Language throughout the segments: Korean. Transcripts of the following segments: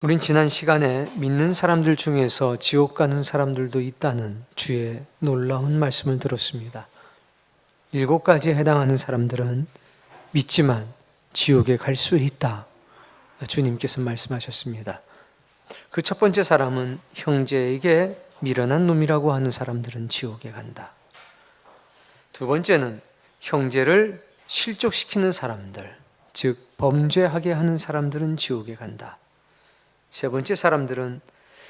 우린 지난 시간에 믿는 사람들 중에서 지옥 가는 사람들도 있다는 주의 놀라운 말씀을 들었습니다. 7가지에 해당하는 사람들은 믿지만 지옥에 갈 수 있다. 주님께서 말씀하셨습니다. 그 첫 번째 사람은 형제에게 미련한 놈이라고 하는 사람들은 지옥에 간다. 두 번째는 형제를 실족시키는 사람들, 즉 범죄하게 하는 사람들은 지옥에 간다. 세 번째 사람들은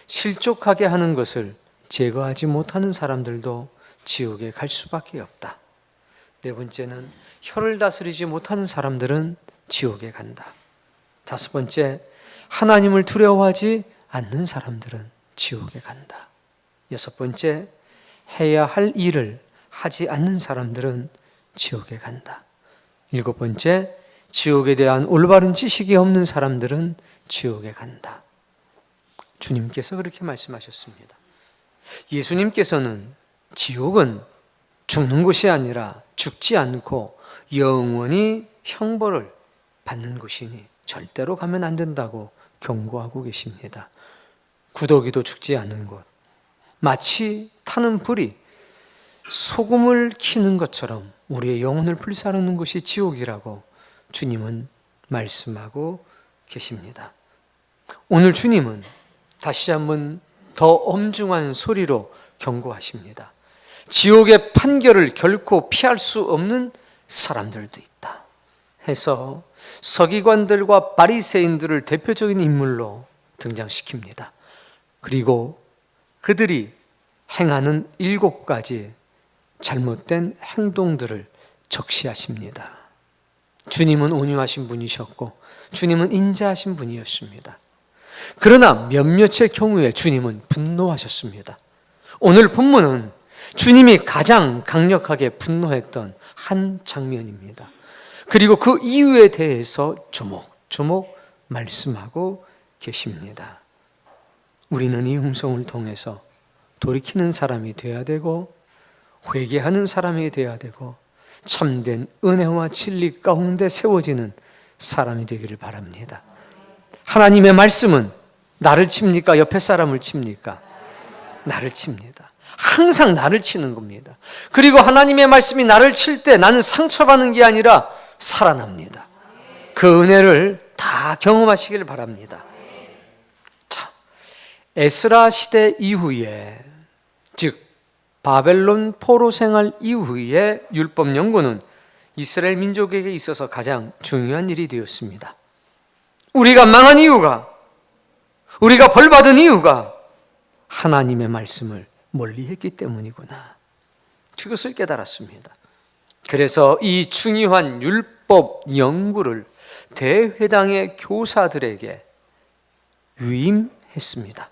실족하게 하는 것을 제거하지 못하는 사람들도 지옥에 갈 수밖에 없다. 네 번째는 혀를 다스리지 못하는 사람들은 지옥에 간다. 다섯 번째, 하나님을 두려워하지 않는 사람들은 지옥에 간다. 여섯 번째, 해야 할 일을 하지 않는 사람들은 지옥에 간다. 일곱 번째, 지옥에 대한 올바른 지식이 없는 사람들은 지옥에 간다. 주님께서 그렇게 말씀하셨습니다. 예수님께서는 지옥은 죽는 곳이 아니라 죽지 않고 영원히 형벌을 받는 곳이니 절대로 가면 안 된다고 경고하고 계십니다. 구더기도 죽지 않은 곳, 마치 타는 불이 소금을 키는 것처럼 우리의 영혼을 불사르는 것이 지옥이라고 주님은 말씀하고 계십니다. 오늘 주님은 다시 한번 더 엄중한 소리로 경고하십니다. 지옥의 판결을 결코 피할 수 없는 사람들도 있다 해서 서기관들과 바리새인들을 대표적인 인물로 등장시킵니다. 그리고 그들이 행하는 7가지 잘못된 행동들을 적시하십니다. 주님은 온유하신 분이셨고 주님은 인자하신 분이었습니다. 그러나 몇몇의 경우에 주님은 분노하셨습니다. 오늘 본문은 주님이 가장 강력하게 분노했던 한 장면입니다. 그리고 그 이유에 대해서 조목조목 말씀하고 계십니다. 우리는 이 음성을 통해서 돌이키는 사람이 되어야 되고 회개하는 사람이 되어야 되고 참된 은혜와 진리 가운데 세워지는 사람이 되기를 바랍니다. 하나님의 말씀은 나를 칩니까? 옆에 사람을 칩니까? 나를 칩니다. 항상 나를 치는 겁니다. 그리고 하나님의 말씀이 나를 칠 때 나는 상처받는 게 아니라 살아납니다. 그 은혜를 다 경험하시길 바랍니다. 자, 에스라 시대 이후에, 즉 바벨론 포로 생활 이후에 율법 연구는 이스라엘 민족에게 있어서 가장 중요한 일이 되었습니다. 우리가 망한 이유가, 우리가 벌받은 이유가 하나님의 말씀을 멀리했기 때문이구나, 그것을 깨달았습니다. 그래서 이 중요한 율법 연구를 대회당의 교사들에게 위임했습니다.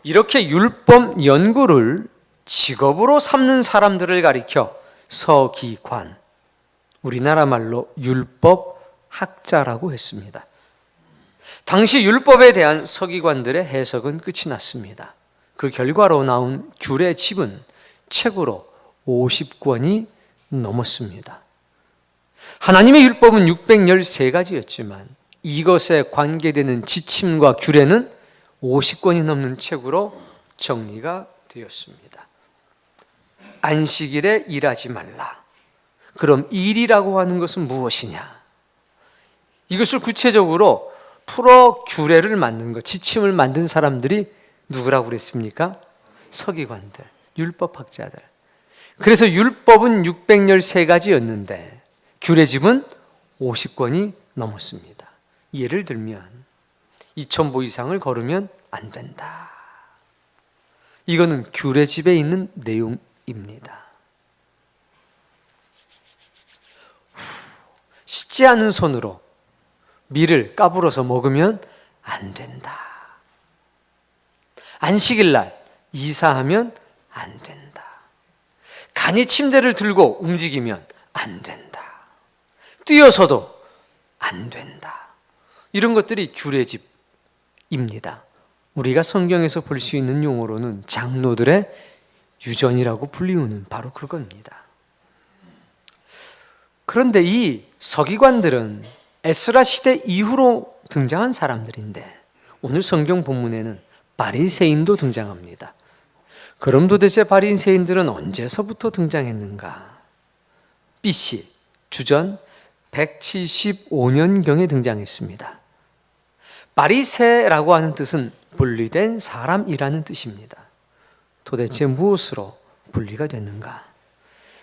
이렇게 율법 연구를 직업으로 삼는 사람들을 가리켜 서기관, 우리나라 말로 율법학자라고 했습니다. 당시 율법에 대한 서기관들의 해석은 끝이 났습니다. 그 결과로 나온 규례집은 책으로 50권이 넘었습니다. 하나님의 율법은 613가지였지만 이것에 관계되는 지침과 규례는 50권이 넘는 책으로 정리가 되었습니다. 안식일에 일하지 말라. 그럼 일이라고 하는 것은 무엇이냐? 이것을 구체적으로 풀어 규례를 만든 것, 지침을 만든 사람들이 누구라고 그랬습니까? 서기관들, 율법학자들. 그래서 율법은 613가지였는데 규례집은 50권이 넘었습니다. 예를 들면 2000보 이상을 걸으면 안 된다. 이거는 규례집에 있는 내용입니다. 씻지 않은 손으로 밀을 까불어서 먹으면 안 된다. 안식일날 이사하면 안 된다. 간이 침대를 들고 움직이면 안 된다. 뛰어서도 안 된다. 이런 것들이 규례집입니다. 우리가 성경에서 볼 수 있는 용어로는 장로들의 유전이라고 불리우는 바로 그겁니다. 그런데 이 서기관들은 에스라 시대 이후로 등장한 사람들인데 오늘 성경 본문에는 바리새인도 등장합니다. 그럼 도대체 바리새인들은 언제서부터 등장했는가? BC 주전 175년경에 등장했습니다. 바리새라고 하는 뜻은 분리된 사람이라는 뜻입니다. 도대체 무엇으로 분리가 됐는가?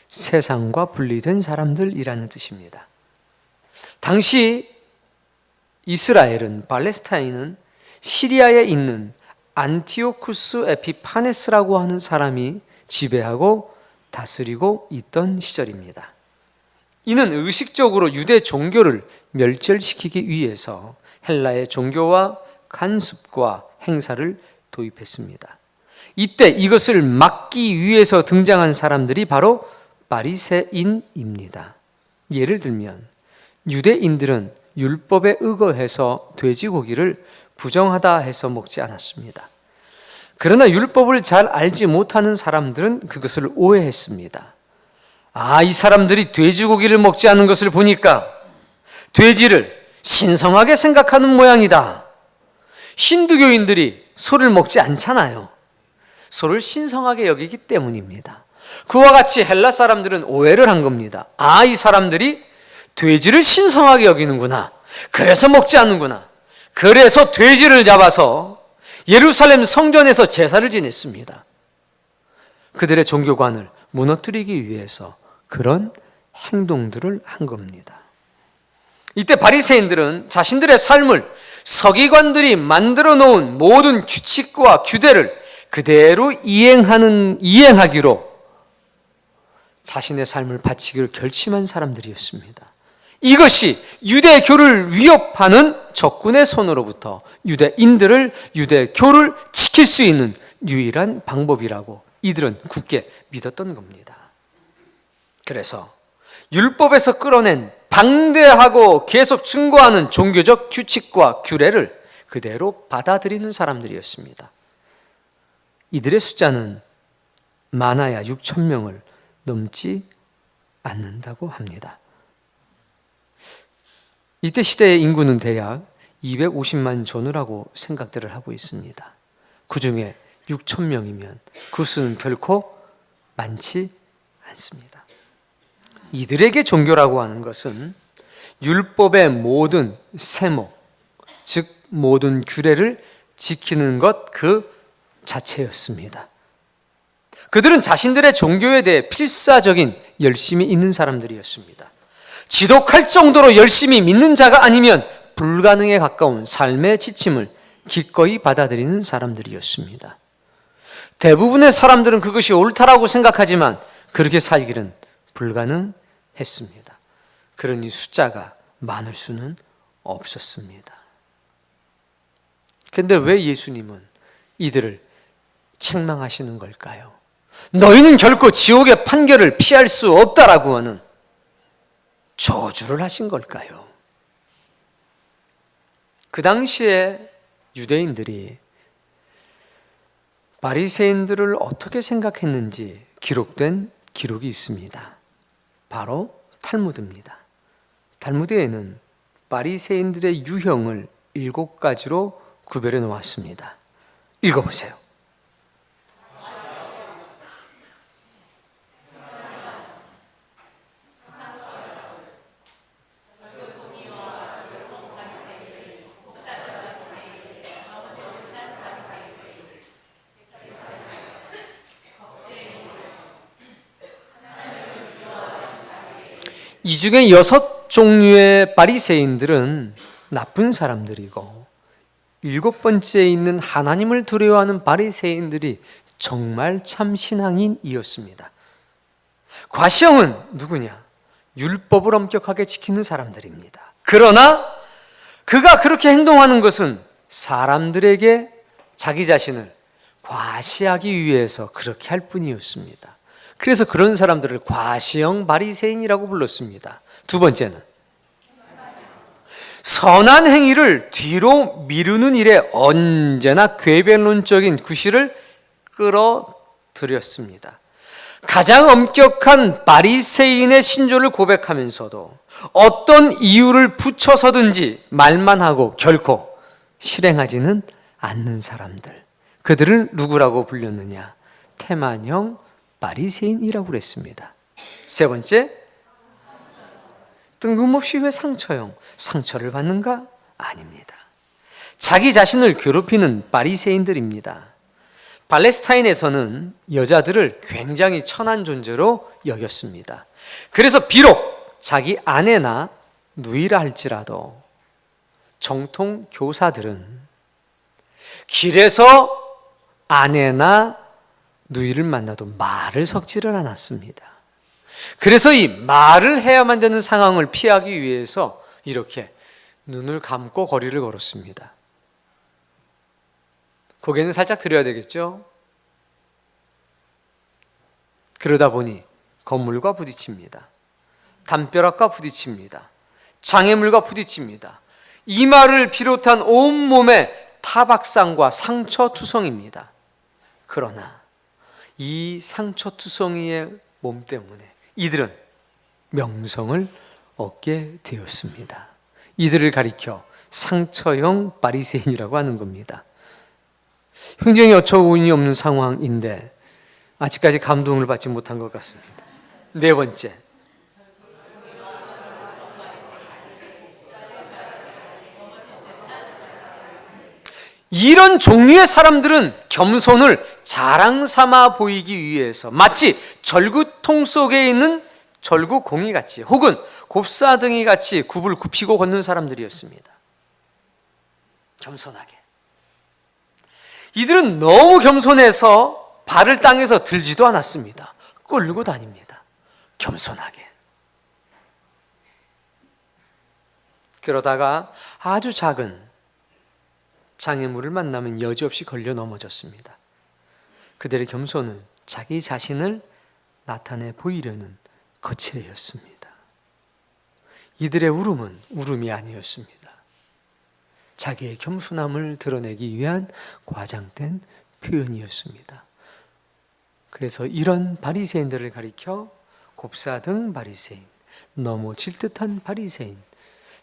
세상과 분리된 사람들이라는 뜻입니다. 당시 이스라엘은, 팔레스타인은 시리아에 있는 안티오쿠스 에피파네스라고 하는 사람이 지배하고 다스리고 있던 시절입니다. 이는 의식적으로 유대 종교를 멸절시키기 위해서 헬라의 종교와 관습과 행사를 도입했습니다. 이때 이것을 막기 위해서 등장한 사람들이 바로 바리새인입니다. 예를 들면 유대인들은 율법에 의거해서 돼지고기를 부정하다 해서 먹지 않았습니다. 그러나 율법을 잘 알지 못하는 사람들은 그것을 오해했습니다. 이 사람들이 돼지고기를 먹지 않는 것을 보니까 돼지를 신성하게 생각하는 모양이다. 힌두교인들이 소를 먹지 않잖아요. 소를 신성하게 여기기 때문입니다. 그와 같이 헬라 사람들은 오해를 한 겁니다. 이 사람들이 돼지를 신성하게 여기는구나. 그래서 먹지 않는구나. 그래서 돼지를 잡아서 예루살렘 성전에서 제사를 지냈습니다. 그들의 종교관을 무너뜨리기 위해서 그런 행동들을 한 겁니다. 이때 바리새인들은 자신들의 삶을 서기관들이 만들어 놓은 모든 규칙과 규례를 그대로 이행하기로 자신의 삶을 바치기로 결심한 사람들이었습니다. 이것이 유대교를 위협하는 적군의 손으로부터 유대교를 지킬 수 있는 유일한 방법이라고 이들은 굳게 믿었던 겁니다. 그래서 율법에서 끌어낸 방대하고 계속 증거하는 종교적 규칙과 규례를 그대로 받아들이는 사람들이었습니다. 이들의 숫자는 많아야 6천 명을 넘지 않는다고 합니다. 이때 시대의 인구는 대략 250만 전후라고 생각들을 하고 있습니다. 그 중에 6천 명이면 그 수는 결코 많지 않습니다. 이들에게 종교라고 하는 것은 율법의 모든 세모, 즉 모든 규례를 지키는 것 그 자체였습니다. 그들은 자신들의 종교에 대해 필사적인 열심이 있는 사람들이었습니다. 지독할 정도로 열심히 믿는 자가 아니면 불가능에 가까운 삶의 지침을 기꺼이 받아들이는 사람들이었습니다. 대부분의 사람들은 그것이 옳다라고 생각하지만 그렇게 살기는 불가능했습니다. 그러니 숫자가 많을 수는 없었습니다. 그런데 왜 예수님은 이들을 책망하시는 걸까요? 너희는 결코 지옥의 판결을 피할 수 없다라고 하는 저주를 하신 걸까요? 그 당시에 유대인들이 바리새인들을 어떻게 생각했는지 기록된 기록이 있습니다. 바로 탈무드입니다. 탈무드에는 바리새인들의 유형을 7가지로 구별해 놓았습니다. 읽어보세요. 이 중에 6종류의 바리새인들은 나쁜 사람들이고 7번째에 있는 하나님을 두려워하는 바리새인들이 정말 참 신앙인이었습니다. 과시형은 누구냐? 율법을 엄격하게 지키는 사람들입니다. 그러나 그가 그렇게 행동하는 것은 사람들에게 자기 자신을 과시하기 위해서 그렇게 할 뿐이었습니다. 그래서 그런 사람들을 과시형 바리새인이라고 불렀습니다. 두 번째는 선한 행위를 뒤로 미루는 일에 언제나 궤변론적인 구실을 끌어들였습니다. 가장 엄격한 바리새인의 신조를 고백하면서도 어떤 이유를 붙여서든지 말만 하고 결코 실행하지는 않는 사람들, 그들을 누구라고 불렸느냐? 태만형 바리새인이라고 그랬습니다. 세 번째, 뜬금없이 왜 상처형? 상처를 받는가? 아닙니다. 자기 자신을 괴롭히는 바리새인들입니다. 팔레스타인에서는 여자들을 굉장히 천한 존재로 여겼습니다. 그래서 비록 자기 아내나 누이라 할지라도 정통 교사들은 길에서 아내나 누이를 만나도 말을 섞지를 않았습니다. 그래서 이 말을 해야만 되는 상황을 피하기 위해서 이렇게 눈을 감고 거리를 걸었습니다. 고개는 살짝 들여야 되겠죠? 그러다 보니 건물과 부딪힙니다. 담벼락과 부딪힙니다. 장애물과 부딪힙니다. 이마를 비롯한 온몸에 타박상과 상처투성입니다. 그러나 이 상처투성이의 몸 때문에 이들은 명성을 얻게 되었습니다. 이들을 가리켜 상처형 바리새인이라고 하는 겁니다. 굉장히 어처구니 없는 상황인데 아직까지 감동을 받지 못한 것 같습니다. 네 번째, 이런 종류의 사람들은 겸손을 자랑 삼아 보이기 위해서 마치 절구통 속에 있는 절구공이 같이 혹은 곱사등이 같이 굽을 굽히고 걷는 사람들이었습니다. 겸손하게. 이들은 너무 겸손해서 발을 땅에서 들지도 않았습니다. 끌고 다닙니다. 겸손하게. 그러다가 아주 작은 장애물을 만나면 여지없이 걸려 넘어졌습니다. 그들의 겸손은 자기 자신을 나타내 보이려는 거칠애였습니다. 이들의 울음은 울음이 아니었습니다. 자기의 겸손함을 드러내기 위한 과장된 표현이었습니다. 그래서 이런 바리새인들을 가리켜 곱사등 바리새인, 넘어질 듯한 바리새인,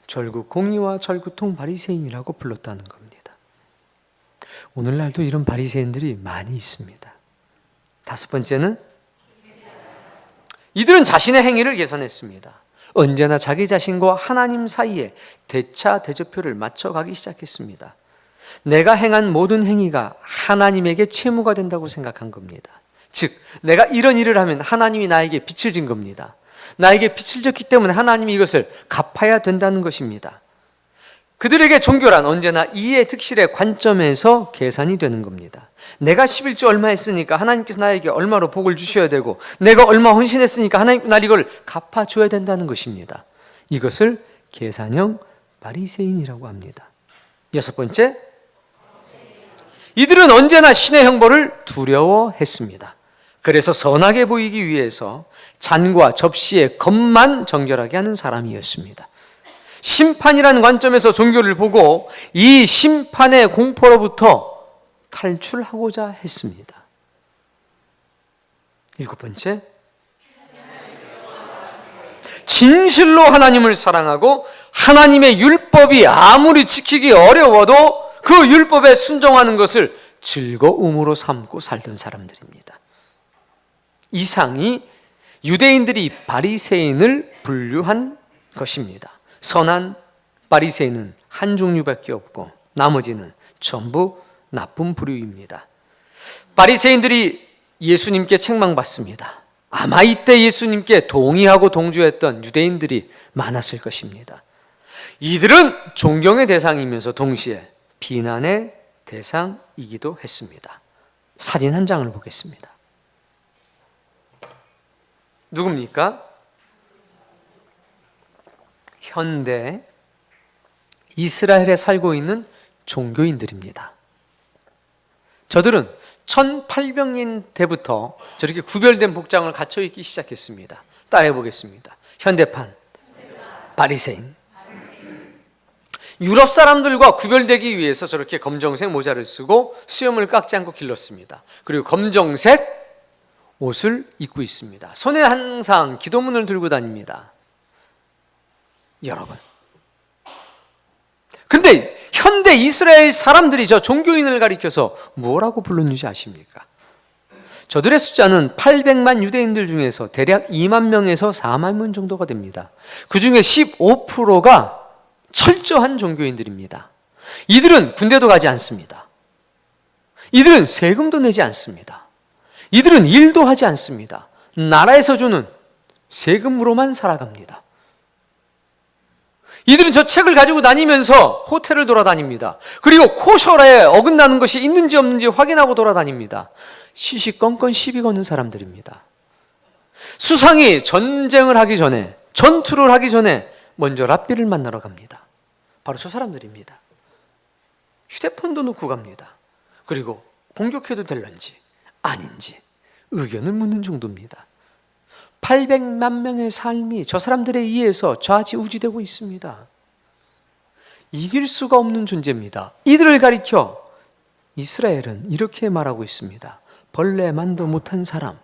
절구공의와 절구통 바리새인이라고 불렀다는 겁니다. 오늘날도 이런 바리새인들이 많이 있습니다. 다섯 번째는 이들은 자신의 행위를 개선했습니다. 언제나 자기 자신과 하나님 사이에 대차 대조표를 맞춰가기 시작했습니다. 내가 행한 모든 행위가 하나님에게 채무가 된다고 생각한 겁니다. 즉, 내가 이런 일을 하면 하나님이 나에게 빚을 진 겁니다. 나에게 빚을 졌기 때문에 하나님이 이것을 갚아야 된다는 것입니다. 그들에게 종교란 언제나 이해 득실의 관점에서 계산이 되는 겁니다. 내가 11조 얼마 했으니까 하나님께서 나에게 얼마로 복을 주셔야 되고, 내가 얼마 헌신했으니까 하나님께서 날 이걸 갚아줘야 된다는 것입니다. 이것을 계산형 바리새인이라고 합니다. 여섯 번째, 이들은 언제나 신의 형벌을 두려워했습니다. 그래서 선하게 보이기 위해서 잔과 접시의 겉만 정결하게 하는 사람이었습니다. 심판이라는 관점에서 종교를 보고 이 심판의 공포로부터 탈출하고자 했습니다. 일곱 번째, 진실로 하나님을 사랑하고 하나님의 율법이 아무리 지키기 어려워도 그 율법에 순종하는 것을 즐거움으로 삼고 살던 사람들입니다. 이상이 유대인들이 바리새인을 분류한 것입니다. 선한 바리새인은 한 종류밖에 없고 나머지는 전부 나쁜 부류입니다. 바리새인들이 예수님께 책망받습니다. 아마 이때 예수님께 동의하고 동조했던 유대인들이 많았을 것입니다. 이들은 존경의 대상이면서 동시에 비난의 대상이기도 했습니다. 사진 한 장을 보겠습니다. 누굽니까? 현대 이스라엘에 살고 있는 종교인들입니다. 저들은 1800년대부터 저렇게 구별된 복장을 갖춰 입기 시작했습니다. 따라해 보겠습니다. 현대판 바리새인. 유럽 사람들과 구별되기 위해서 저렇게 검정색 모자를 쓰고 수염을 깎지 않고 길렀습니다. 그리고 검정색 옷을 입고 있습니다. 손에 항상 기도문을 들고 다닙니다. 여러분, 근데 그런데 이스라엘 사람들이 저 종교인을 가리켜서 뭐라고 불렀는지 아십니까? 저들의 숫자는 800만 유대인들 중에서 대략 2만 명에서 4만 명 정도가 됩니다. 그 중에 15%가 철저한 종교인들입니다. 이들은 군대도 가지 않습니다. 이들은 세금도 내지 않습니다. 이들은 일도 하지 않습니다. 나라에서 주는 세금으로만 살아갑니다. 이들은 저 책을 가지고 다니면서 호텔을 돌아다닙니다. 그리고 코셔라에 어긋나는 것이 있는지 없는지 확인하고 돌아다닙니다. 시시건건 시비 거는 사람들입니다. 수상이 전쟁을 하기 전에, 전투를 하기 전에 먼저 랍비를 만나러 갑니다. 바로 저 사람들입니다. 휴대폰도 놓고 갑니다. 그리고 공격해도 될런지 아닌지 의견을 묻는 정도입니다. 800만 명의 삶이 저 사람들에 의해서 좌지우지되고 있습니다. 이길 수가 없는 존재입니다. 이들을 가리켜 이스라엘은 이렇게 말하고 있습니다. 벌레만도 못한 사람,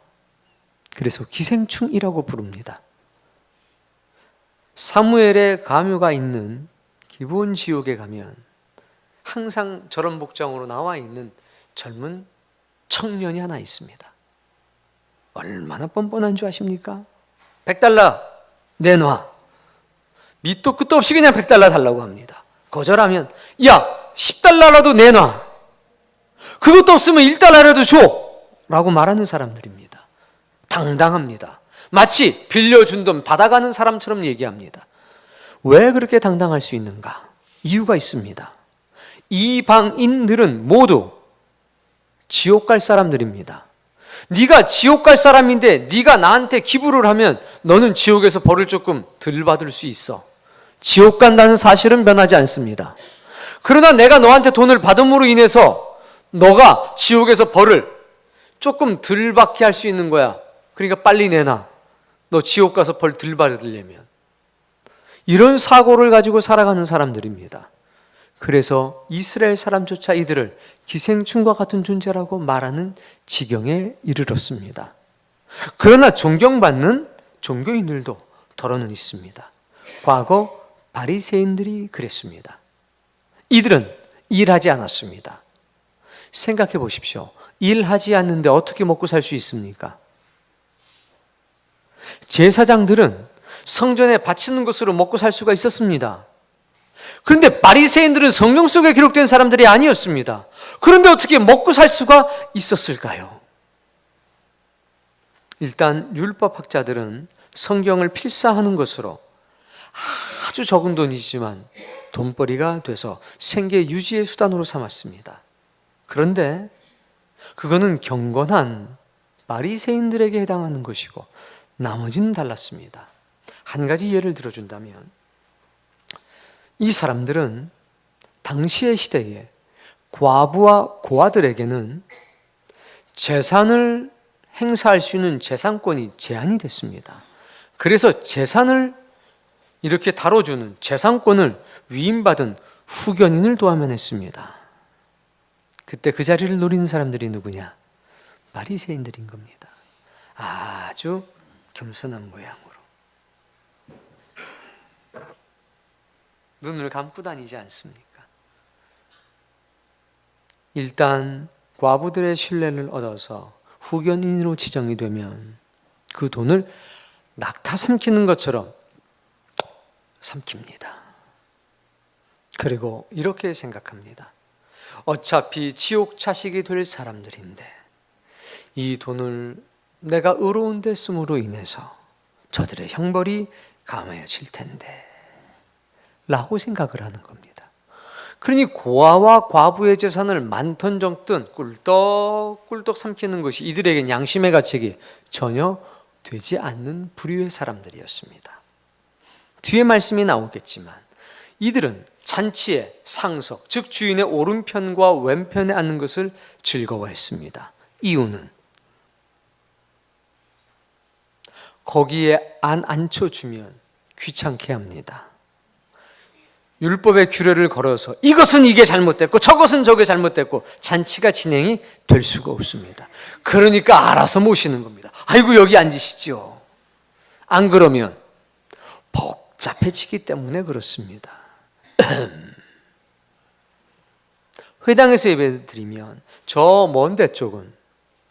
그래서 기생충이라고 부릅니다. 사무엘의 가묘가 있는 기브온 지옥에 가면 항상 저런 복장으로 나와 있는 젊은 청년이 하나 있습니다. 얼마나 뻔뻔한 줄 아십니까? 100달러 내놔. 밑도 끝도 없이 그냥 100달러 달라고 합니다. 거절하면 야 10달러라도 내놔. 그것도 없으면 1달러라도 줘 라고 말하는 사람들입니다. 당당합니다. 마치 빌려준 돈 받아가는 사람처럼 얘기합니다. 왜 그렇게 당당할 수 있는가? 이유가 있습니다. 이방인들은 모두 지옥 갈 사람들입니다. 네가 지옥 갈 사람인데 네가 나한테 기부를 하면 너는 지옥에서 벌을 조금 덜 받을 수 있어. 지옥 간다는 사실은 변하지 않습니다. 그러나 내가 너한테 돈을 받음으로 인해서 너가 지옥에서 벌을 조금 덜 받게 할 수 있는 거야. 그러니까 빨리 내놔. 너 지옥 가서 벌 덜 받으려면. 이런 사고를 가지고 살아가는 사람들입니다. 그래서 이스라엘 사람조차 이들을 기생충과 같은 존재라고 말하는 지경에 이르렀습니다. 그러나 존경받는 종교인들도 더러는 있습니다. 과거 바리새인들이 그랬습니다. 이들은 일하지 않았습니다. 생각해 보십시오. 일하지 않는데 어떻게 먹고 살 수 있습니까? 제사장들은 성전에 바치는 것으로 먹고 살 수가 있었습니다. 그런데 바리새인들은 성경 속에 기록된 사람들이 아니었습니다. 그런데 어떻게 먹고 살 수가 있었을까요? 일단 율법학자들은 성경을 필사하는 것으로 아주 적은 돈이지만 돈벌이가 돼서 생계 유지의 수단으로 삼았습니다. 그런데 그거는 경건한 바리새인들에게 해당하는 것이고 나머지는 달랐습니다. 한 가지 예를 들어준다면 이 사람들은 당시의 시대에 과부와 고아들에게는 재산을 행사할 수 있는 재산권이 제한이 됐습니다. 그래서 재산을 이렇게 다뤄주는 재산권을 위임받은 후견인을 도와야만 했습니다. 그때 그 자리를 노리는 사람들이 누구냐? 바리새인들인 겁니다. 아주 겸손한 모양으로 눈을 감고 다니지 않습니까? 일단 과부들의 신뢰를 얻어서 후견인으로 지정이 되면 그 돈을 낙타 삼키는 것처럼 삼킵니다. 그리고 이렇게 생각합니다. 어차피 지옥 자식이 될 사람들인데 이 돈을 내가 의로운 데 쓰므로 인해서 저들의 형벌이 감해질 텐데 라고 생각을 하는 겁니다. 그러니 고아와 과부의 재산을 많던 적든 꿀떡꿀떡 삼키는 것이 이들에겐 양심의 가책이 전혀 되지 않는 부류의 사람들이었습니다. 뒤에 말씀이 나오겠지만 이들은 잔치의 상석, 즉 주인의 오른편과 왼편에 앉는 것을 즐거워했습니다. 이유는 거기에 안 앉혀주면 귀찮게 합니다. 율법의 규례를 걸어서 이것은 이게 잘못됐고 저것은 저게 잘못됐고 잔치가 진행이 될 수가 없습니다. 그러니까 알아서 모시는 겁니다. 아이고 여기 앉으시죠. 안 그러면 복잡해지기 때문에 그렇습니다. 회당에서 예배 드리면 저 먼 데 쪽은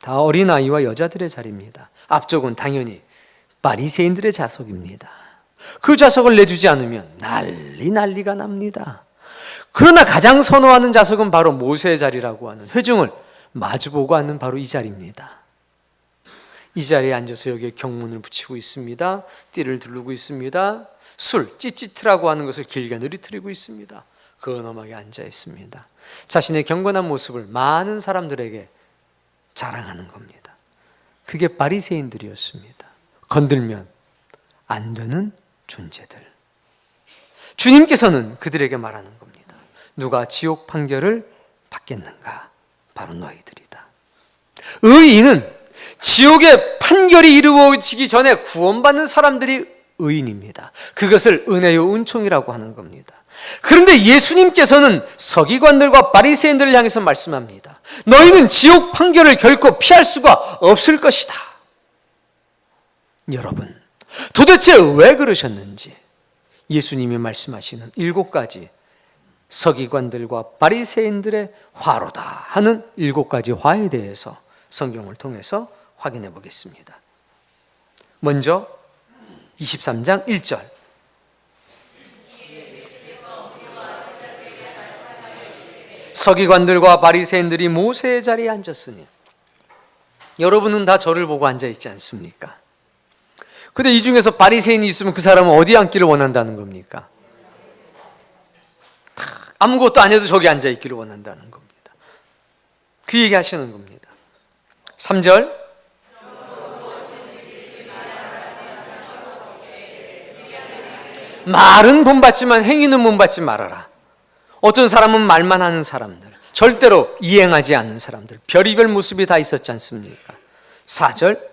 다 어린아이와 여자들의 자리입니다. 앞쪽은 당연히 바리새인들의 좌석입니다. 그 좌석을 내주지 않으면 난리가 납니다. 그러나 가장 선호하는 좌석은 바로 모세의 자리라고 하는, 회중을 마주보고 앉는 바로 이 자리입니다. 이 자리에 앉아서 여기에 경문을 붙이고 있습니다. 띠를 두르고 있습니다. 술, 찌찌트라고 하는 것을 길게 느리트리고 있습니다. 근엄하게 앉아 있습니다. 자신의 경건한 모습을 많은 사람들에게 자랑하는 겁니다. 그게 바리새인들이었습니다. 건들면 안 되는 존재들. 주님께서는 그들에게 말하는 겁니다. 누가 지옥 판결을 받겠는가? 바로 너희들이다. 의인은 지옥의 판결이 이루어지기 전에 구원받는 사람들이 의인입니다. 그것을 은혜요 은총이라고 하는 겁니다. 그런데 예수님께서는 서기관들과 바리새인들을 향해서 말씀합니다. 너희는 지옥 판결을 결코 피할 수가 없을 것이다. 여러분, 도대체 왜 그러셨는지 예수님이 말씀하시는 7가지 서기관들과 바리새인들의 화로다 하는 7가지 화에 대해서 성경을 통해서 확인해 보겠습니다. 먼저 23장 1절. 서기관들과 바리새인들이 모세의 자리에 앉았으니. 여러분은 다 저를 보고 앉아 있지 않습니까? 근데 이 중에서 바리새인이 있으면 그 사람은 어디 앉기를 원한다는 겁니까? 아무것도 안 해도 저기 앉아 있기를 원한다는 겁니다. 그 얘기 하시는 겁니다. 3절. 말은 본받지만 행위는 본받지 말아라. 어떤 사람은 말만 하는 사람들, 절대로 이행하지 않는 사람들, 별의별 모습이 다 있었지 않습니까? 4절.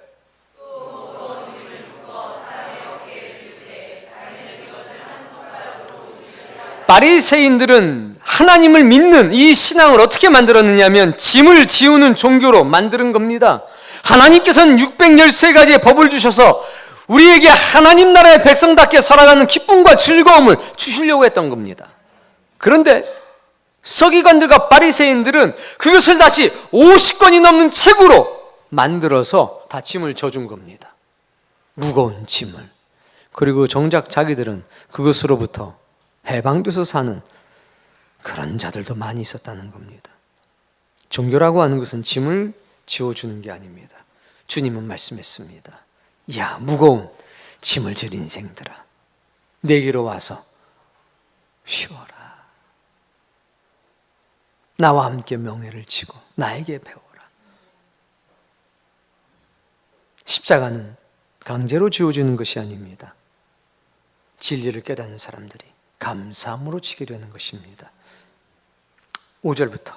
바리새인들은 하나님을 믿는 이 신앙을 어떻게 만들었느냐면 짐을 지우는 종교로 만드는 겁니다. 하나님께서는 613가지의 법을 주셔서 우리에게 하나님 나라의 백성답게 살아가는 기쁨과 즐거움을 주시려고 했던 겁니다. 그런데 서기관들과 바리새인들은 그것을 다시 50권이 넘는 책으로 만들어서 다 짐을 져준 겁니다. 무거운 짐을. 그리고 정작 자기들은 그것으로부터 해방돼서 사는 그런 자들도 많이 있었다는 겁니다. 종교라고 하는 것은 짐을 지워주는 게 아닙니다. 주님은 말씀했습니다. 야, 무거운 짐을 질 인생들아, 내게로 와서 쉬어라. 나와 함께 명예를 지고 나에게 배워라. 십자가는 강제로 지워지는 것이 아닙니다. 진리를 깨닫는 사람들이 감사함으로 지게 되는 것입니다. 5절부터.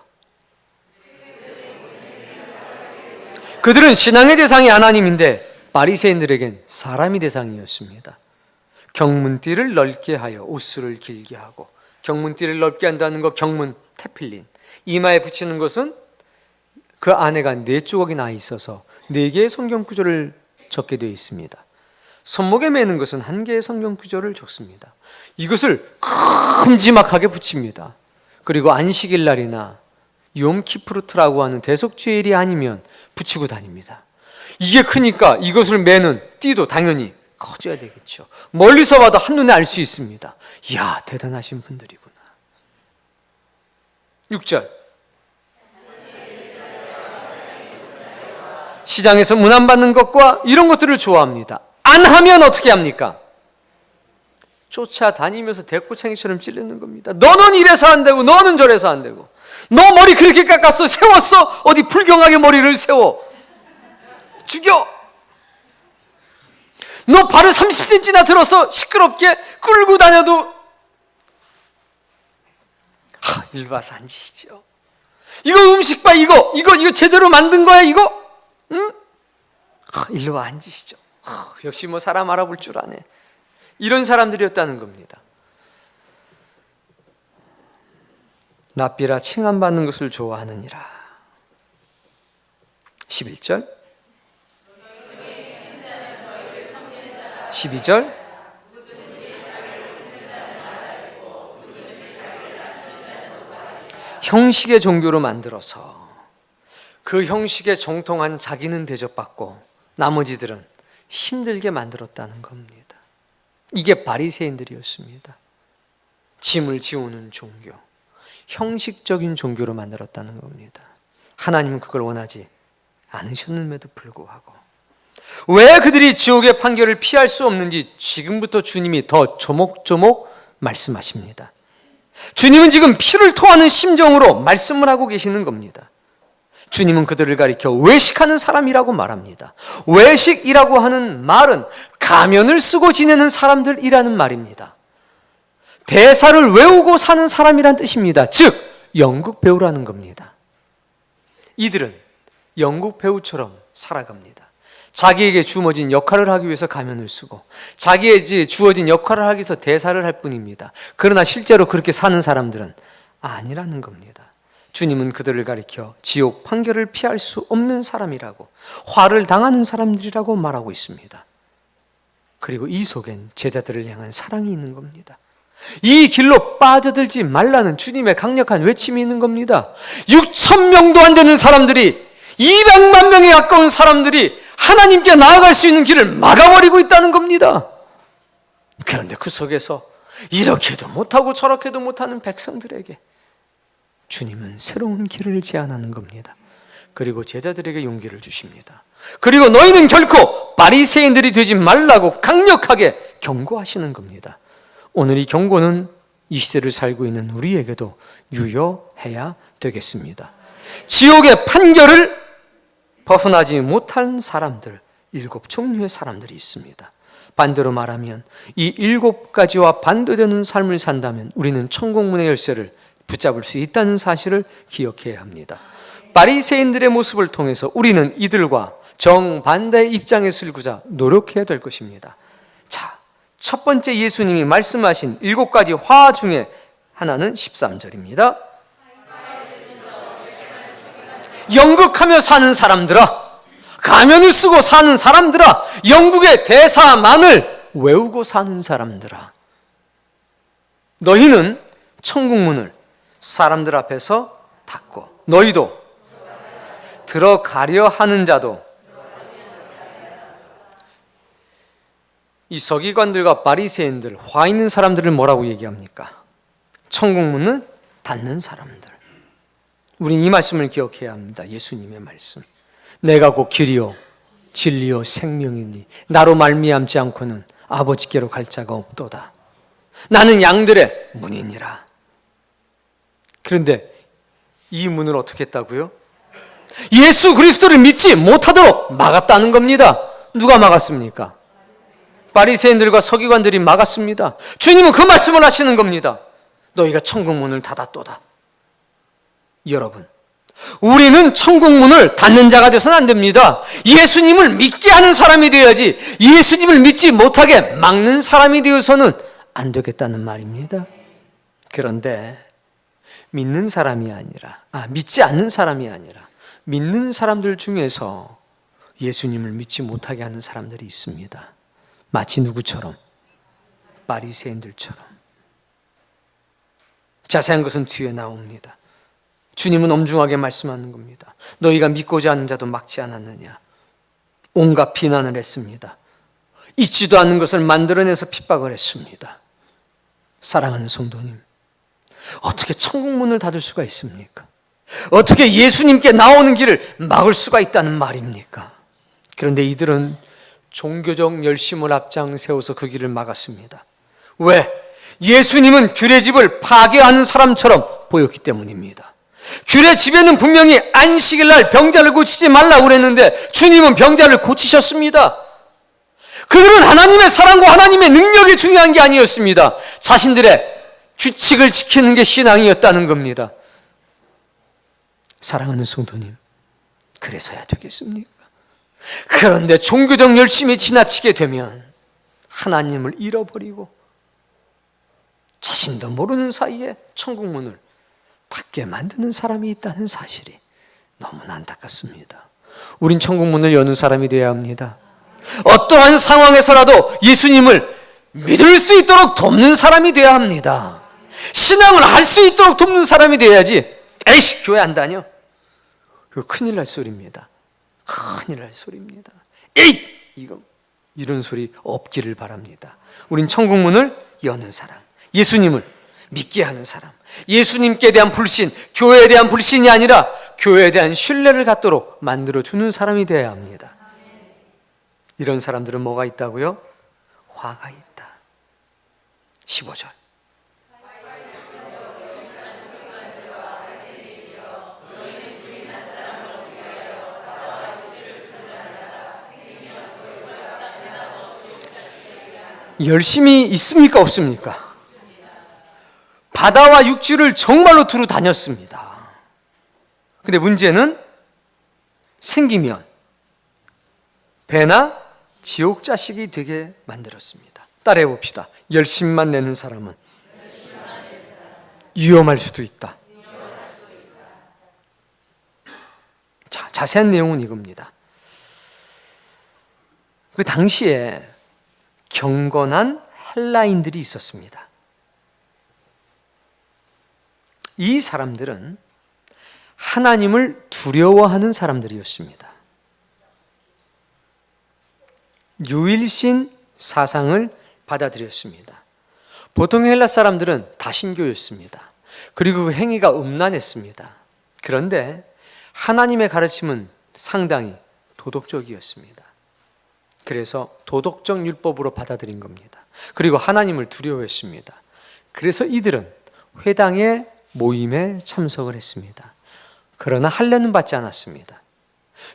그들은 신앙의 대상이 하나님인데 바리새인들에겐 사람이 대상이었습니다. 경문띠를 넓게 하여 옷수를 길게 하고, 경문띠를 넓게 한다는 것, 경문 테필린, 이마에 붙이는 것은 그 안에가 4조각이 나 있어서 4개의 성경 구절을 적게 되어 있습니다. 손목에 매는 것은 1개의 성경 구절을 적습니다. 이것을 큼지막하게 붙입니다. 그리고 안식일 날이나 욤키프루트라고 하는 대속죄일이 아니면 붙이고 다닙니다. 이게 크니까 이것을 매는 띠도 당연히 커져야 되겠죠. 멀리서 봐도 한눈에 알 수 있습니다. 이야, 대단하신 분들이구나. 6절. 시장에서 문안받는 것과 이런 것들을 좋아합니다. 안 하면 어떻게 합니까? 쫓아다니면서 대꼬챙이처럼 찌르는 겁니다. 너는 이래서 안 되고 너는 저래서 안 되고, 너 머리 그렇게 깎았어, 세웠어, 어디 불경하게 머리를 세워, 죽여. 너 발을 30cm나 들어서 시끄럽게 끌고 다녀도 일로 와서 앉으시죠. 이거 음식 봐, 이거 제대로 만든 거야, 이거? 응? 일로 와 앉으시죠. 역시 뭐 사람 알아볼 줄 아네. 이런 사람들이었다는 겁니다. 랍비라 칭함받는 것을 좋아하느니라. 11절. 12절. 형식의 종교로 만들어서 그 형식에 정통한 자기는 대접받고 나머지들은 힘들게 만들었다는 겁니다. 이게 바리새인들이었습니다. 짐을 지우는 종교, 형식적인 종교로 만들었다는 겁니다. 하나님은 그걸 원하지 않으셨음에도 불구하고 왜 그들이 지옥의 판결을 피할 수 없는지 지금부터 주님이 더 조목조목 말씀하십니다. 주님은 지금 피를 토하는 심정으로 말씀을 하고 계시는 겁니다. 주님은 그들을 가리켜 외식하는 사람이라고 말합니다. 외식이라고 하는 말은 가면을 쓰고 지내는 사람들이라는 말입니다. 대사를 외우고 사는 사람이란 뜻입니다. 즉 연극 배우라는 겁니다. 이들은 연극 배우처럼 살아갑니다. 자기에게 주어진 역할을 하기 위해서 가면을 쓰고 자기에게 주어진 역할을 하기 위해서 대사를 할 뿐입니다. 그러나 실제로 그렇게 사는 사람들은 아니라는 겁니다. 주님은 그들을 가리켜 지옥 판결을 피할 수 없는 사람이라고, 화를 당하는 사람들이라고 말하고 있습니다. 그리고 이 속엔 제자들을 향한 사랑이 있는 겁니다. 이 길로 빠져들지 말라는 주님의 강력한 외침이 있는 겁니다. 6,000명도 안 되는 사람들이, 200만 명에 가까운 사람들이 하나님께 나아갈 수 있는 길을 막아버리고 있다는 겁니다. 그런데 그 속에서 이렇게도 못하고 저렇게도 못하는 백성들에게 주님은 새로운 길을 제안하는 겁니다. 그리고 제자들에게 용기를 주십니다. 그리고 너희는 결코 바리새인들이 되지 말라고 강력하게 경고하시는 겁니다. 오늘 이 경고는 이 시대를 살고 있는 우리에게도 유효해야 되겠습니다. 지옥의 판결을 벗어나지 못한 사람들, 7종류의 사람들이 있습니다. 반대로 말하면 이 7가지와 반대되는 삶을 산다면 우리는 천국문의 열쇠를 붙잡을 수 있다는 사실을 기억해야 합니다. 바리새인들의 모습을 통해서 우리는 이들과 정반대의 입장에 서고자 노력해야 될 것입니다. 자, 첫 번째 예수님이 말씀하신 7가지 화 중에 하나는 13절입니다. 연극하며 사는 사람들아, 가면을 쓰고 사는 사람들아, 영국의 대사만을 외우고 사는 사람들아, 너희는 천국문을 사람들 앞에서 닫고 너희도 들어가려 하는 자도. 이 서기관들과 바리새인들, 화 있는 사람들을 뭐라고 얘기합니까? 천국문을 닫는 사람들. 우린 이 말씀을 기억해야 합니다. 예수님의 말씀. 내가 곧 길이요 진리요 생명이니 나로 말미암지 않고는 아버지께로 갈 자가 없도다. 나는 양들의 문이니라. 그런데 이 문을 어떻게 했다고요? 예수 그리스도를 믿지 못하도록 막았다는 겁니다. 누가 막았습니까? 바리새인들과 서기관들이 막았습니다. 주님은 그 말씀을 하시는 겁니다. 너희가 천국문을 닫았도다. 여러분, 우리는 천국문을 닫는 자가 되어서는 안 됩니다. 예수님을 믿게 하는 사람이 되어야지 예수님을 믿지 못하게 막는 사람이 되어서는 안 되겠다는 말입니다. 그런데 믿는 사람이 아니라, 믿지 않는 사람이 아니라 믿는 사람들 중에서 예수님을 믿지 못하게 하는 사람들이 있습니다. 마치 누구처럼? 바리새인들처럼. 자세한 것은 뒤에 나옵니다. 주님은 엄중하게 말씀하는 겁니다. 너희가 믿고자 하는 자도 막지 않았느냐. 온갖 비난을 했습니다. 있지도 않는 것을 만들어내서 핍박을 했습니다. 사랑하는 성도님, 어떻게 천국문을 닫을 수가 있습니까? 어떻게 예수님께 나오는 길을 막을 수가 있다는 말입니까? 그런데 이들은 종교적 열심을 앞장세워서 그 길을 막았습니다. 왜? 예수님은 규례집을 파괴하는 사람처럼 보였기 때문입니다. 규례집에는 분명히 안식일 날 병자를 고치지 말라고 그랬는데 주님은 병자를 고치셨습니다. 그들은 하나님의 사랑과 하나님의 능력이 중요한 게 아니었습니다. 자신들의 규칙을 지키는 게 신앙이었다는 겁니다. 사랑하는 성도님, 그래서야 되겠습니까? 그런데 종교적 열심이 지나치게 되면 하나님을 잃어버리고 자신도 모르는 사이에 천국문을 닫게 만드는 사람이 있다는 사실이 너무나 안타깝습니다. 우린 천국문을 여는 사람이 되어야 합니다. 어떠한 상황에서라도 예수님을 믿을 수 있도록 돕는 사람이 되어야 합니다. 신앙을 할 수 있도록 돕는 사람이 되어야지 에이씨, 교회 안 다녀. 이거 큰일 날 소리입니다. 큰일 날 소리입니다. 에이! 이런 소리 없기를 바랍니다. 우린 천국문을 여는 사람, 예수님을 믿게 하는 사람, 예수님께 대한 불신, 교회에 대한 불신이 아니라 교회에 대한 신뢰를 갖도록 만들어주는 사람이 되어야 합니다. 이런 사람들은 뭐가 있다고요? 화가 있다. 15절. 열심히 있습니까? 없습니까? 바다와 육지를 정말로 두루 다녔습니다. 근데 문제는 생기면 배나 지옥 자식이 되게 만들었습니다. 따라해 봅시다. 열심만 내는 사람은 위험할 수도 있다. 자, 자세한 내용은 이겁니다. 그 당시에 경건한 헬라인들이 있었습니다. 이 사람들은 하나님을 두려워하는 사람들이었습니다. 유일신 사상을 받아들였습니다. 보통 헬라 사람들은 다신교였습니다. 그리고 그 행위가 음란했습니다. 그런데 하나님의 가르침은 상당히 도덕적이었습니다. 그래서 도덕적 율법으로 받아들인 겁니다. 그리고 하나님을 두려워했습니다. 그래서 이들은 회당의 모임에 참석을 했습니다. 그러나 할례는 받지 않았습니다.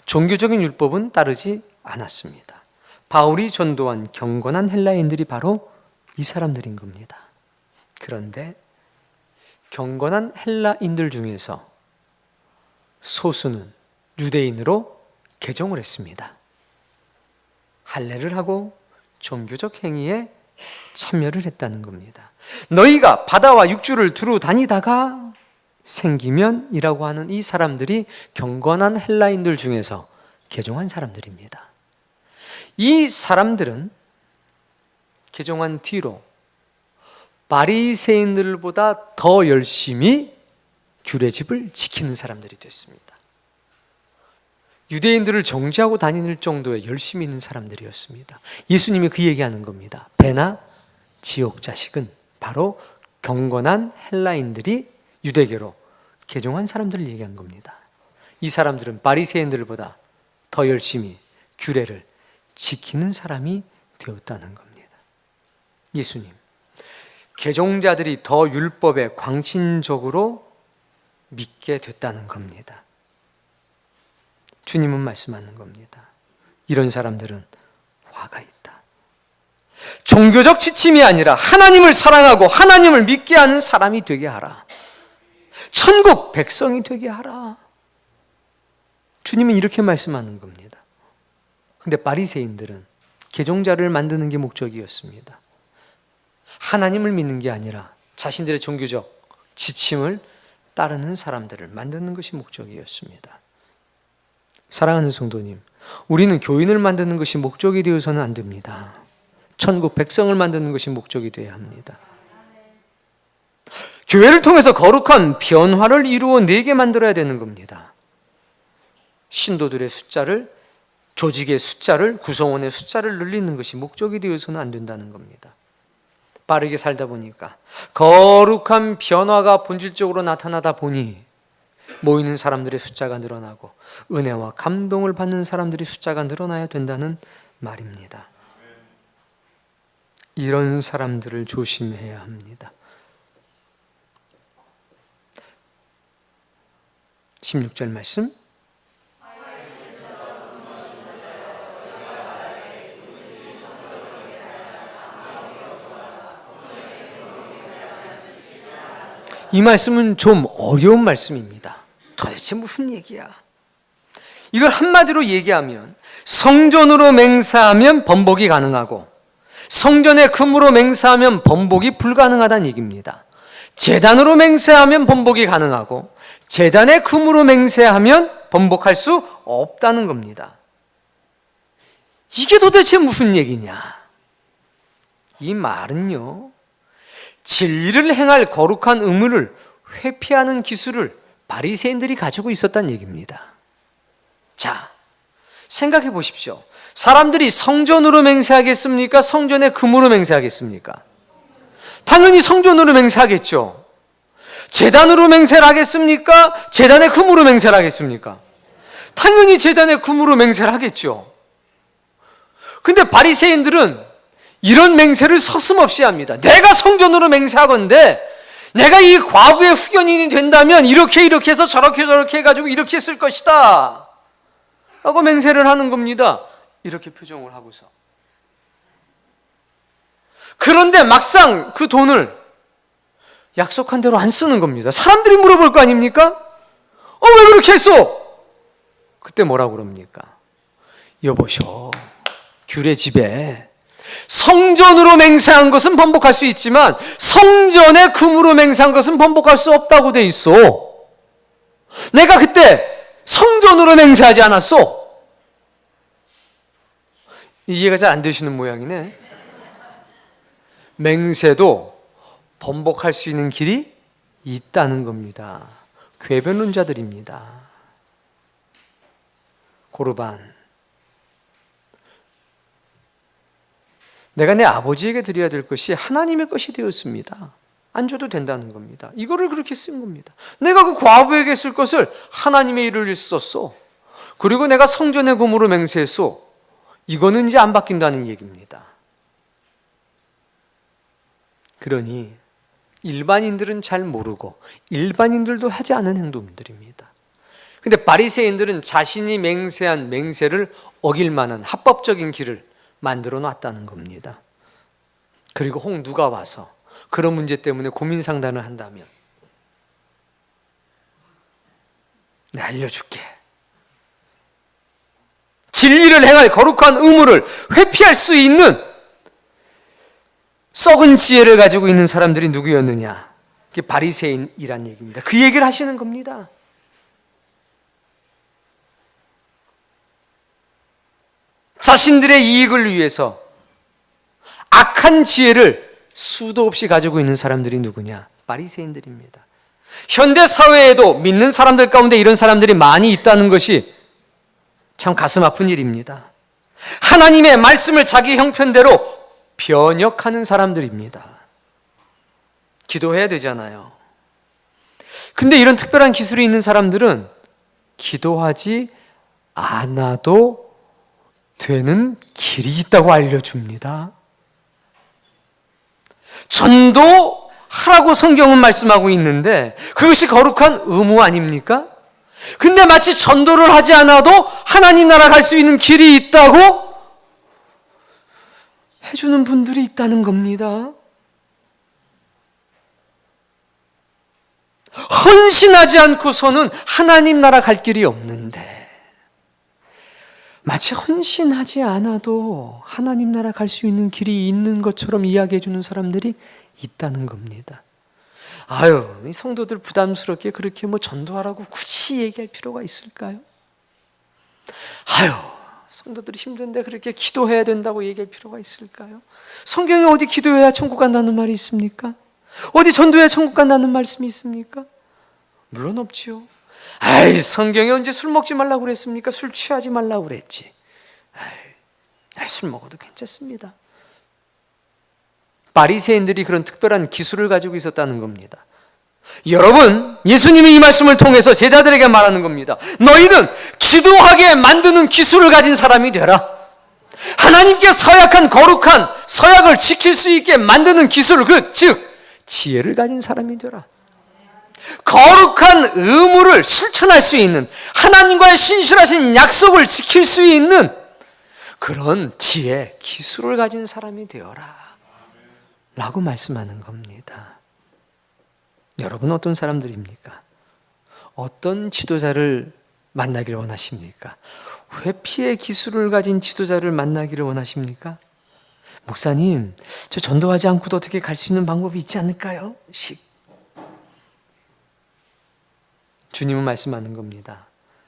종교적인 율법은 따르지 않았습니다. 바울이 전도한 경건한 헬라인들이 바로 이 사람들인 겁니다. 그런데 경건한 헬라인들 중에서 소수는 유대인으로 개종을 했습니다. 할례를 하고 종교적 행위에 참여를 했다는 겁니다. 너희가 바다와 육지를 두루 다니다가 생기면이라고 하는 이 사람들이 경건한 헬라인들 중에서 개종한 사람들입니다. 이 사람들은 개종한 뒤로 바리새인들보다 더 열심히 규례집을 지키는 사람들이 됐습니다. 유대인들을 정죄하고 다니는 정도의 열심히 있는 사람들이었습니다. 예수님이 그 얘기하는 겁니다. 배나 지옥 자식은 바로 경건한 헬라인들이 유대교로 개종한 사람들을 얘기한 겁니다. 이 사람들은 바리새인들보다 더 열심히 규례를 지키는 사람이 되었다는 겁니다. 예수님, 개종자들이 더 율법에 광신적으로 믿게 됐다는 겁니다. 주님은 말씀하는 겁니다. 이런 사람들은 화가 있다. 종교적 지침이 아니라 하나님을 사랑하고 하나님을 믿게 하는 사람이 되게 하라. 천국 백성이 되게 하라. 주님은 이렇게 말씀하는 겁니다. 근데 바리새인들은 개종자를 만드는 게 목적이었습니다. 하나님을 믿는 게 아니라 자신들의 종교적 지침을 따르는 사람들을 만드는 것이 목적이었습니다. 사랑하는 성도님, 우리는 교인을 만드는 것이 목적이 되어서는 안 됩니다. 천국 백성을 만드는 것이 목적이 되어야 합니다. 교회를 통해서 거룩한 변화를 이루어내게 만들어야 되는 겁니다. 신도들의 숫자를, 조직의 숫자를, 구성원의 숫자를 늘리는 것이 목적이 되어서는 안 된다는 겁니다. 빠르게 살다 보니까 거룩한 변화가 본질적으로 나타나다 보니 모이는 사람들의 숫자가 늘어나고 은혜와 감동을 받는 사람들의 숫자가 늘어나야 된다는 말입니다. 이런 사람들을 조심해야 합니다. 16절 말씀. 이 말씀은 좀 어려운 말씀입니다. 도대체 무슨 얘기야? 이걸 한마디로 얘기하면 성전으로 맹세하면 번복이 가능하고 성전의 금으로 맹세하면 번복이 불가능하다는 얘기입니다. 제단으로 맹세하면 번복이 가능하고 제단의 금으로 맹세하면 번복할 수 없다는 겁니다. 이게 도대체 무슨 얘기냐? 이 말은요, 진리를 행할 거룩한 의무를 회피하는 기술을 바리새인들이 가지고 있었다는 얘기입니다. 자, 생각해 보십시오. 사람들이 성전으로 맹세하겠습니까? 성전의 금으로 맹세하겠습니까? 당연히 성전으로 맹세하겠죠. 제단으로 맹세를 하겠습니까? 제단의 금으로 맹세를 하겠습니까? 당연히 제단의 금으로 맹세를 하겠죠. 근데 바리새인들은 이런 맹세를 서슴없이 합니다. 내가 성전으로 맹세하건대 내가 이 과부의 후견인이 된다면 이렇게 해서 저렇게 해가지고 이렇게 쓸 것이다 라고 맹세를 하는 겁니다. 이렇게 표정을 하고서. 그런데 막상 그 돈을 약속한 대로 안 쓰는 겁니다. 사람들이 물어볼 거 아닙니까? 왜 그렇게 했어? 그때 뭐라고 그럽니까? 여보셔, 규례 집에 성전으로 맹세한 것은 번복할 수 있지만 성전의 금으로 맹세한 것은 번복할 수 없다고 돼 있어. 내가 그때 성전으로 맹세하지 않았어. 이해가 잘 안 되시는 모양이네. 맹세도 번복할 수 있는 길이 있다는 겁니다. 궤변론자들입니다. 고르반, 내가 내 아버지에게 드려야 될 것이 하나님의 것이 되었습니다. 안 줘도 된다는 겁니다. 이거를 그렇게 쓴 겁니다. 내가 그 과부에게 쓸 것을 하나님의 일을 위해서 썼어. 그리고 내가 성전의 금으로 맹세했어. 이거는 이제 안 바뀐다는 얘기입니다. 그러니 일반인들은 잘 모르고 일반인들도 하지 않은 행동들입니다. 근데 바리새인들은 자신이 맹세한 맹세를 어길 만한 합법적인 길을 만들어 놨다는 겁니다. 그리고 혹 누가 와서 그런 문제 때문에 고민 상담을 한다면 내가 알려줄게. 진리를 행할 거룩한 의무를 회피할 수 있는 썩은 지혜를 가지고 있는 사람들이 누구였느냐? 그게 바리새인이란 얘기입니다. 그 얘기를 하시는 겁니다. 자신들의 이익을 위해서 악한 지혜를 수도 없이 가지고 있는 사람들이 누구냐? 바리새인들입니다. 현대 사회에도 믿는 사람들 가운데 이런 사람들이 많이 있다는 것이 참 가슴 아픈 일입니다. 하나님의 말씀을 자기 형편대로 변역하는 사람들입니다. 기도해야 되잖아요. 근데 이런 특별한 기술이 있는 사람들은 기도하지 않아도 되는 길이 있다고 알려줍니다. 전도하라고 성경은 말씀하고 있는데 그것이 거룩한 의무 아닙니까? 근데 마치 전도를 하지 않아도 하나님 나라 갈 수 있는 길이 있다고 해주는 분들이 있다는 겁니다. 헌신하지 않고서는 하나님 나라 갈 길이 없는데 마치 헌신하지 않아도 하나님 나라 갈 수 있는 길이 있는 것처럼 이야기해 주는 사람들이 있다는 겁니다. 이 성도들 부담스럽게 그렇게 전도하라고 굳이 얘기할 필요가 있을까요? 성도들이 힘든데 그렇게 기도해야 된다고 얘기할 필요가 있을까요? 성경에 어디 기도해야 천국 간다는 말이 있습니까? 어디 전도해야 천국 간다는 말씀이 있습니까? 물론 없지요. 성경에 언제 술 먹지 말라고 그랬습니까? 술 취하지 말라고 그랬지. 술 먹어도 괜찮습니다. 바리새인들이 그런 특별한 기술을 가지고 있었다는 겁니다. 여러분, 예수님이 이 말씀을 통해서 제자들에게 말하는 겁니다. 너희는 기도하게 만드는 기술을 가진 사람이 되라. 하나님께 서약한 거룩한 서약을 지킬 수 있게 만드는 기술, 즉 지혜를 가진 사람이 되라. 거룩한 의무를 실천할 수 있는, 하나님과의 신실하신 약속을 지킬 수 있는 그런 지혜, 기술을 가진 사람이 되어라 라고 말씀하는 겁니다. 여러분 어떤 사람들입니까? 어떤 지도자를 만나기를 원하십니까? 회피의 기술을 가진 지도자를 만나기를 원하십니까? 목사님, 저 전도하지 않고도 어떻게 갈 수 있는 방법이 있지 않을까요? 주님은 말씀하는 겁니다.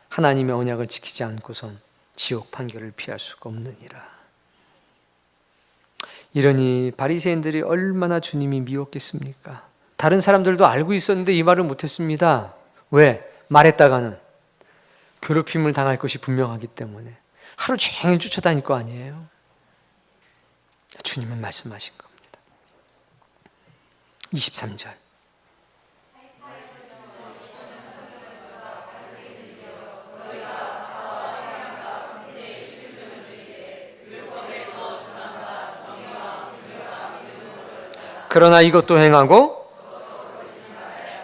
하나님의 언약을 지키지 않고선 지옥 판결을 피할 수가 없느니라. 이러니 바리새인들이 얼마나 주님이 미웠겠습니까? 다른 사람들도 알고 있었는데 이 말을 못했습니다. 왜? 말했다가는 괴롭힘을 당할 것이 분명하기 때문에 하루 종일 쫓아다닐 거 아니에요. 주님은 말씀하신 겁니다. 23절. 그러나 이것도 행하고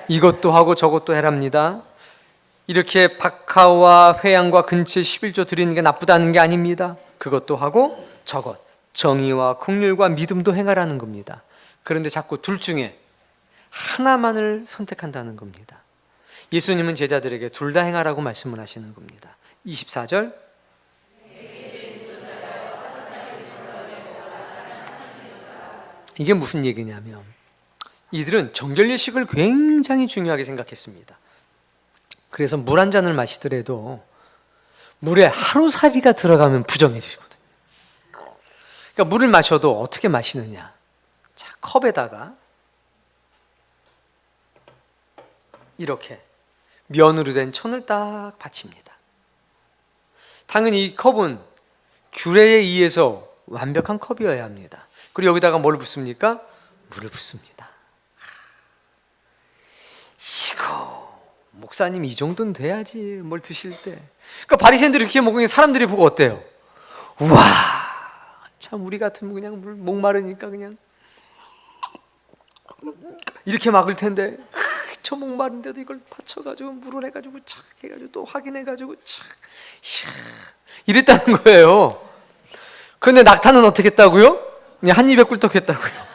이것도 하고 저것도 해랍니다. 이렇게 박하와 회양과 근처에 11조 드리는 게 나쁘다는 게 아닙니다. 그것도 하고 저것, 정의와 긍휼과 믿음도 행하라는 겁니다. 그런데 자꾸 둘 중에 하나만을 선택한다는 겁니다. 예수님은 제자들에게 둘 다 행하라고 말씀을 하시는 겁니다. 24절. 이게 무슨 얘기냐면 이들은 정결례식을 굉장히 중요하게 생각했습니다. 그래서 물 한 잔을 마시더라도 물에 하루살이가 들어가면 부정해지거든요. 그러니까 물을 마셔도 어떻게 마시느냐. 자, 컵에다가 이렇게 면으로 된 천을 딱 받칩니다. 당연히 이 컵은 규례에 의해서 완벽한 컵이어야 합니다. 그리고 여기다가 뭘 붓습니까? 물을 붓습니다. 이거 목사님 이 정도는 돼야지 뭘 드실 때. 그러니까 바리새인들이 이렇게 먹으니 사람들이 보고 어때요? 우와, 참 우리 같으면 그냥 물 목마르니까 그냥 이렇게 막을 텐데 저 목마른데도 이걸 받쳐가지고 물을 해가지고 착 해가지고 또 확인해가지고 착 이랬다는 거예요. 그런데 낙타는 어떻게 했다고요? 그냥 한 입에 꿀떡했다고요.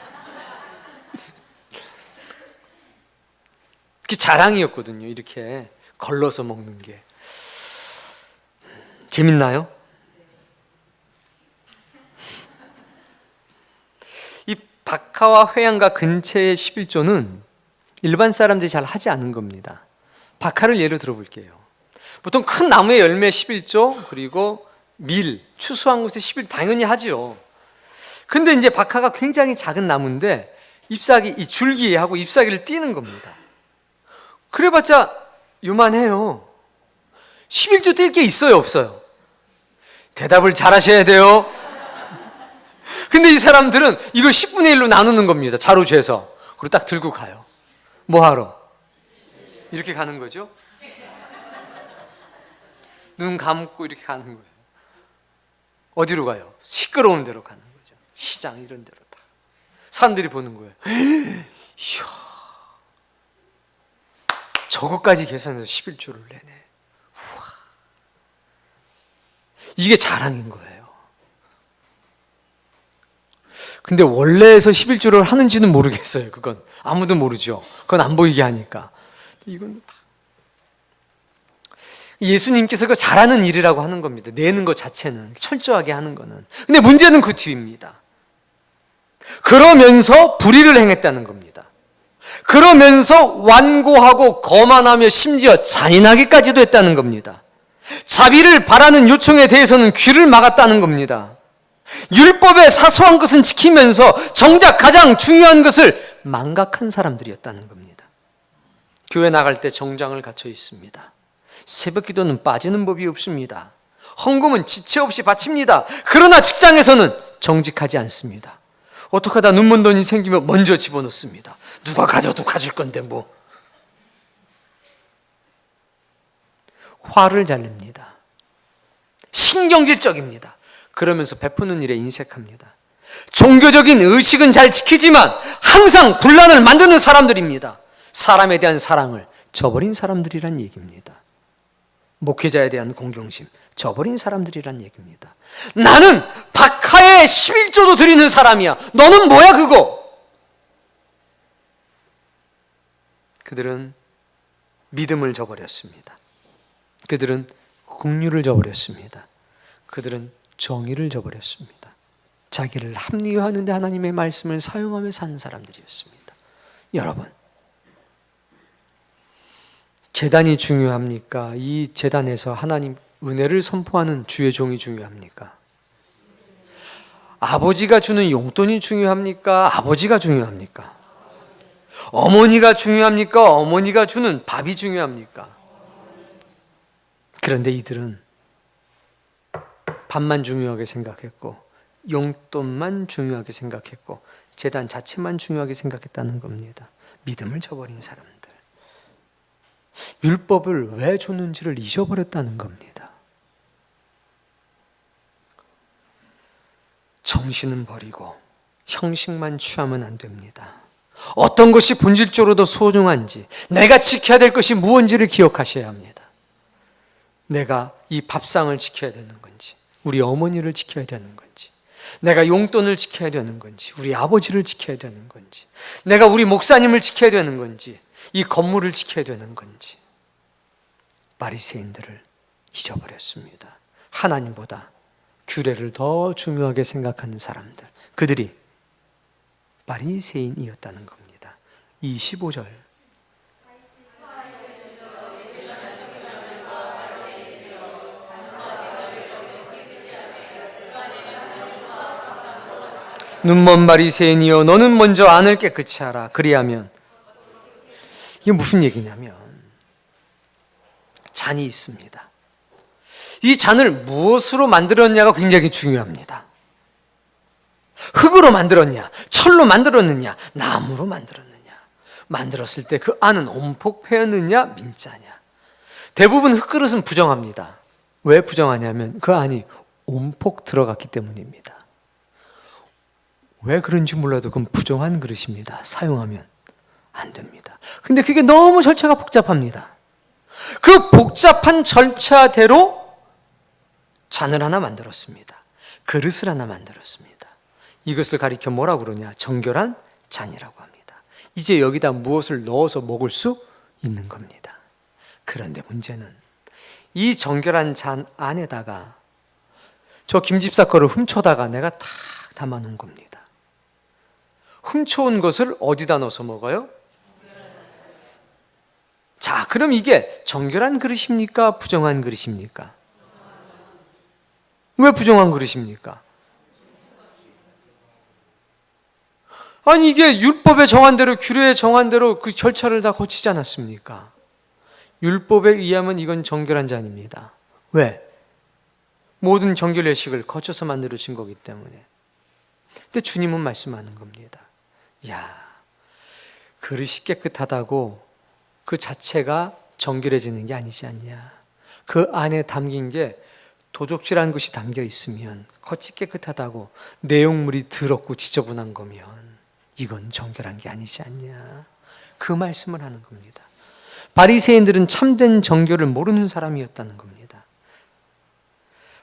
그게 자랑이었거든요. 이렇게 걸러서 먹는 게. 재밌나요? 이 박하와 회양과 근처의 11조는 일반 사람들이 잘 하지 않은 겁니다. 박하를 예를 들어볼게요. 보통 큰 나무의 열매 11조, 그리고 밀, 추수한 곳에 11 당연히 하죠. 근데 이제 박하가 굉장히 작은 나무인데 잎사귀, 이 줄기하고 잎사귀를 띄는 겁니다. 그래봤자 요만해요. 11조 뗄 게 있어요, 없어요? 대답을 잘 하셔야 돼요. 근데 이 사람들은 이거 10분의 1로 나누는 겁니다. 자로 재서. 그리고 딱 들고 가요. 뭐 하러? 이렇게 가는 거죠. 눈 감고 이렇게 가는 거예요. 어디로 가요? 시끄러운 데로 가는 거죠. 시장 이런 데로 다. 사람들이 보는 거예요. 이야, 저것까지 계산해서 11조를 내네. 우와. 이게 자랑인 거예요. 근데 원래에서 11조를 하는지는 모르겠어요. 그건 아무도 모르죠. 그건 안 보이게 하니까. 이건 다 예수님께서 그 잘하는 일이라고 하는 겁니다. 내는 것 자체는, 철저하게 하는 거는. 근데 문제는 그 뒤입니다. 그러면서 불의를 행했다는 겁니다. 그러면서 완고하고 거만하며 심지어 잔인하기까지도 했다는 겁니다. 자비를 바라는 요청에 대해서는 귀를 막았다는 겁니다. 율법의 사소한 것은 지키면서 정작 가장 중요한 것을 망각한 사람들이었다는 겁니다. 교회 나갈 때 정장을 갖춰 있습니다. 새벽 기도는 빠지는 법이 없습니다. 헌금은 지체 없이 바칩니다. 그러나 직장에서는 정직하지 않습니다. 어떡하다 눈먼 돈이 생기면 먼저 집어넣습니다. 누가 가져도 가질 건데 뭐. 화를 잘 냅니다. 신경질적입니다. 그러면서 베푸는 일에 인색합니다. 종교적인 의식은 잘 지키지만 항상 분란을 만드는 사람들입니다. 사람에 대한 사랑을 저버린 사람들이란 얘기입니다. 목회자에 대한 공경심 저버린 사람들이란 얘기입니다. 나는 박하에 11조도 드리는 사람이야. 너는 뭐야 그거? 그들은 믿음을 저버렸습니다. 그들은 긍휼을 저버렸습니다. 그들은 정의를 저버렸습니다. 자기를 합리화하는데 하나님의 말씀을 사용하며 사는 사람들이었습니다. 여러분, 제단이 중요합니까? 이 제단에서 하나님 은혜를 선포하는 주의 종이 중요합니까? 아버지가 주는 용돈이 중요합니까? 아버지가 중요합니까? 어머니가 중요합니까? 어머니가 주는 밥이 중요합니까? 그런데 이들은 밥만 중요하게 생각했고 용돈만 중요하게 생각했고 제단 자체만 중요하게 생각했다는 겁니다. 믿음을 저버린 사람들. 율법을 왜 줬는지를 잊어버렸다는 겁니다. 정신은 버리고 형식만 취하면 안 됩니다. 어떤 것이 본질적으로 더 소중한지, 내가 지켜야 될 것이 무엇인지를 기억하셔야 합니다. 내가 이 밥상을 지켜야 되는 건지, 우리 어머니를 지켜야 되는 건지, 내가 용돈을 지켜야 되는 건지, 우리 아버지를 지켜야 되는 건지, 내가 우리 목사님을 지켜야 되는 건지, 이 건물을 지켜야 되는 건지. 바리새인들을 잊어버렸습니다. 하나님보다 규례를 더 중요하게 생각하는 사람들, 그들이 바리새인이었다는 겁니다. 25절. 눈먼 바리새인이여, 너는 먼저 안을 깨끗이 하라. 그리하면, 이게 무슨 얘기냐면 잔이 있습니다. 이 잔을 무엇으로 만들었냐가 굉장히 중요합니다. 흙으로 만들었냐, 철로 만들었느냐, 나무로 만들었느냐. 만들었을 때 그 안은 온폭패였느냐, 민자냐. 대부분 흙그릇은 부정합니다. 왜 부정하냐면 그 안이 온폭 들어갔기 때문입니다. 왜 그런지 몰라도 그건 부정한 그릇입니다. 사용하면 안 됩니다. 근데 그게 너무 절차가 복잡합니다. 그 복잡한 절차대로 잔을 하나 만들었습니다. 그릇을 하나 만들었습니다. 이것을 가리켜 뭐라고 그러냐? 정결한 잔이라고 합니다. 이제 여기다 무엇을 넣어서 먹을 수 있는 겁니다. 그런데 문제는 이 정결한 잔 안에다가 저 김집사 거를 훔쳐다가 내가 다 담아놓은 겁니다. 훔쳐온 것을 어디다 넣어서 먹어요? 자, 그럼 이게 정결한 그릇입니까? 부정한 그릇입니까? 왜 부정한 그릇입니까? 아니, 이게 율법에 정한 대로, 규례에 정한 대로 그 절차를 다 거치지 않았습니까? 율법에 의하면 이건 정결한 잔입니다. 왜? 모든 정결 예식을 거쳐서 만들어진 거기 때문에. 근데 주님은 말씀하는 겁니다. 야, 그릇이 깨끗하다고 그 자체가 정결해지는 게 아니지 않냐. 그 안에 담긴 게 도적질한 것이 담겨 있으면 겉이 깨끗하다고 내용물이 더럽고 지저분한 거면 이건 정결한 게 아니지 않냐. 그 말씀을 하는 겁니다. 바리새인들은 참된 정결을 모르는 사람이었다는 겁니다.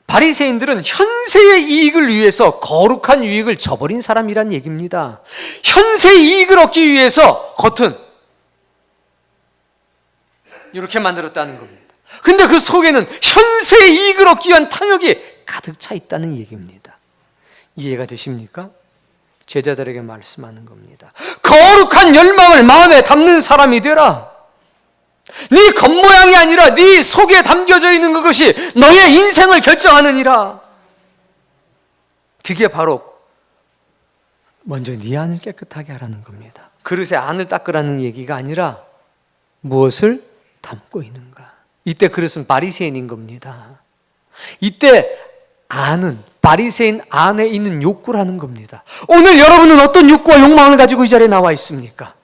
바리새인들은 현세의 이익을 위해서 거룩한 유익을 저버린 사람이란 얘기입니다. 현세의 이익을 얻기 위해서 겉은 이렇게 만들었다는 겁니다. 근데 그 속에는 현세의 이익을 얻기 위한 탐욕이 가득 차 있다는 얘기입니다. 이해가 되십니까? 제자들에게 말씀하는 겁니다. 거룩한 열망을 마음에 담는 사람이 되라. 네 겉모양이 아니라 네 속에 담겨져 있는 그것이 너의 인생을 결정하느니라. 그게 바로 먼저 네 안을 깨끗하게 하라는 겁니다. 그릇의 안을 닦으라는 얘기가 아니라 무엇을 담고 있는가. 이때 그릇은 바리새인인 겁니다. 이때 안은 바리새인 안에 있는 욕구라는 겁니다. 오늘 여러분은 어떤 욕구와 욕망을 가지고 이 자리에 나와 있습니까?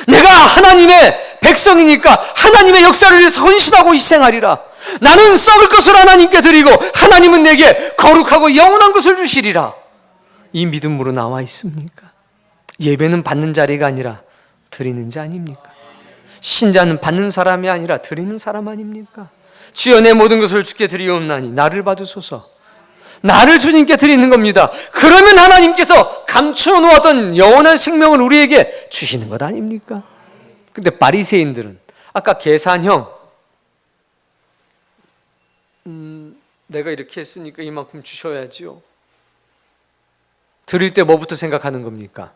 내가 하나님의 백성이니까 하나님의 역사를 위해서 헌신하고 희생하리라. 나는 썩을 것을 하나님께 드리고 하나님은 내게 거룩하고 영원한 것을 주시리라. 이 믿음으로 나와 있습니까? 예배는 받는 자리가 아니라 드리는 자 아닙니까? 신자는 받는 사람이 아니라 드리는 사람 아닙니까? 주여, 내 모든 것을 주께 드리옵나니 나를 받으소서. 나를 주님께 드리는 겁니다. 그러면 하나님께서 감추어 놓았던 영원한 생명을 우리에게 주시는 것 아닙니까? 근데 바리새인들은 아까 계산형, 내가 이렇게 했으니까 이만큼 주셔야지요. 드릴 때 뭐부터 생각하는 겁니까?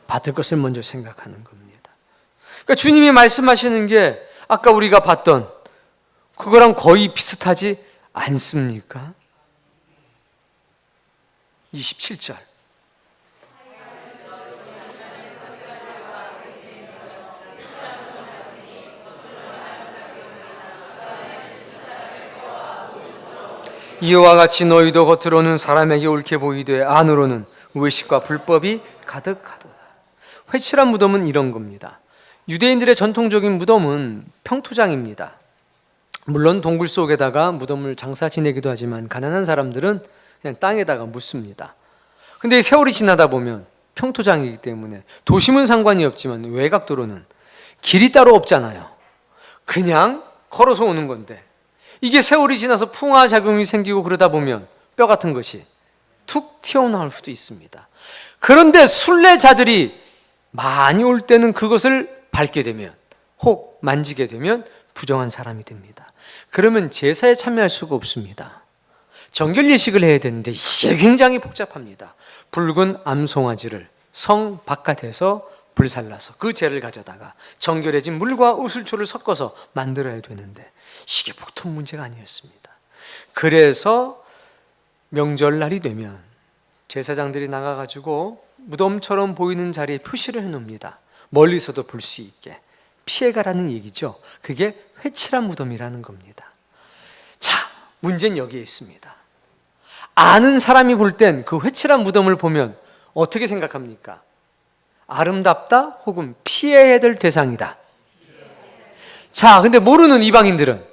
받을 것을 먼저 생각하는 겁니다. 그러니까 주님이 말씀하시는 게 아까 우리가 봤던 그거랑 거의 비슷하지 않습니까? 27절. 이와 같이 너희도 겉으로는 사람에게 옳게 보이되 안으로는 외식과 불법이 가득하도다. 회칠한 무덤은 이런 겁니다. 유대인들의 전통적인 무덤은 평토장입니다. 물론 동굴 속에다가 무덤을 장사 지내기도 하지만 가난한 사람들은 그냥 땅에다가 묻습니다. 근데 세월이 지나다 보면 평토장이기 때문에 도심은 상관이 없지만 외곽도로는 길이 따로 없잖아요. 그냥 걸어서 오는 건데 이게 세월이 지나서 풍화작용이 생기고 그러다 보면 뼈 같은 것이 툭 튀어나올 수도 있습니다. 그런데 순례자들이 많이 올 때는 그것을 밟게 되면 혹 만지게 되면 부정한 사람이 됩니다. 그러면 제사에 참여할 수가 없습니다. 정결 예식을 해야 되는데 이게 굉장히 복잡합니다. 붉은 암송아지를 성 바깥에서 불살라서 그 재를 가져다가 정결해진 물과 우슬초를 섞어서 만들어야 되는데 이게 보통 문제가 아니었습니다. 그래서 명절날이 되면 제사장들이 나가가지고 무덤처럼 보이는 자리에 표시를 해놓습니다. 멀리서도 볼 수 있게 피해가라는 얘기죠. 그게 회칠한 무덤이라는 겁니다. 자, 문제는 여기에 있습니다. 아는 사람이 볼 땐 그 회칠한 무덤을 보면 어떻게 생각합니까? 아름답다 혹은 피해야 될 대상이다. 자, 근데 모르는 이방인들은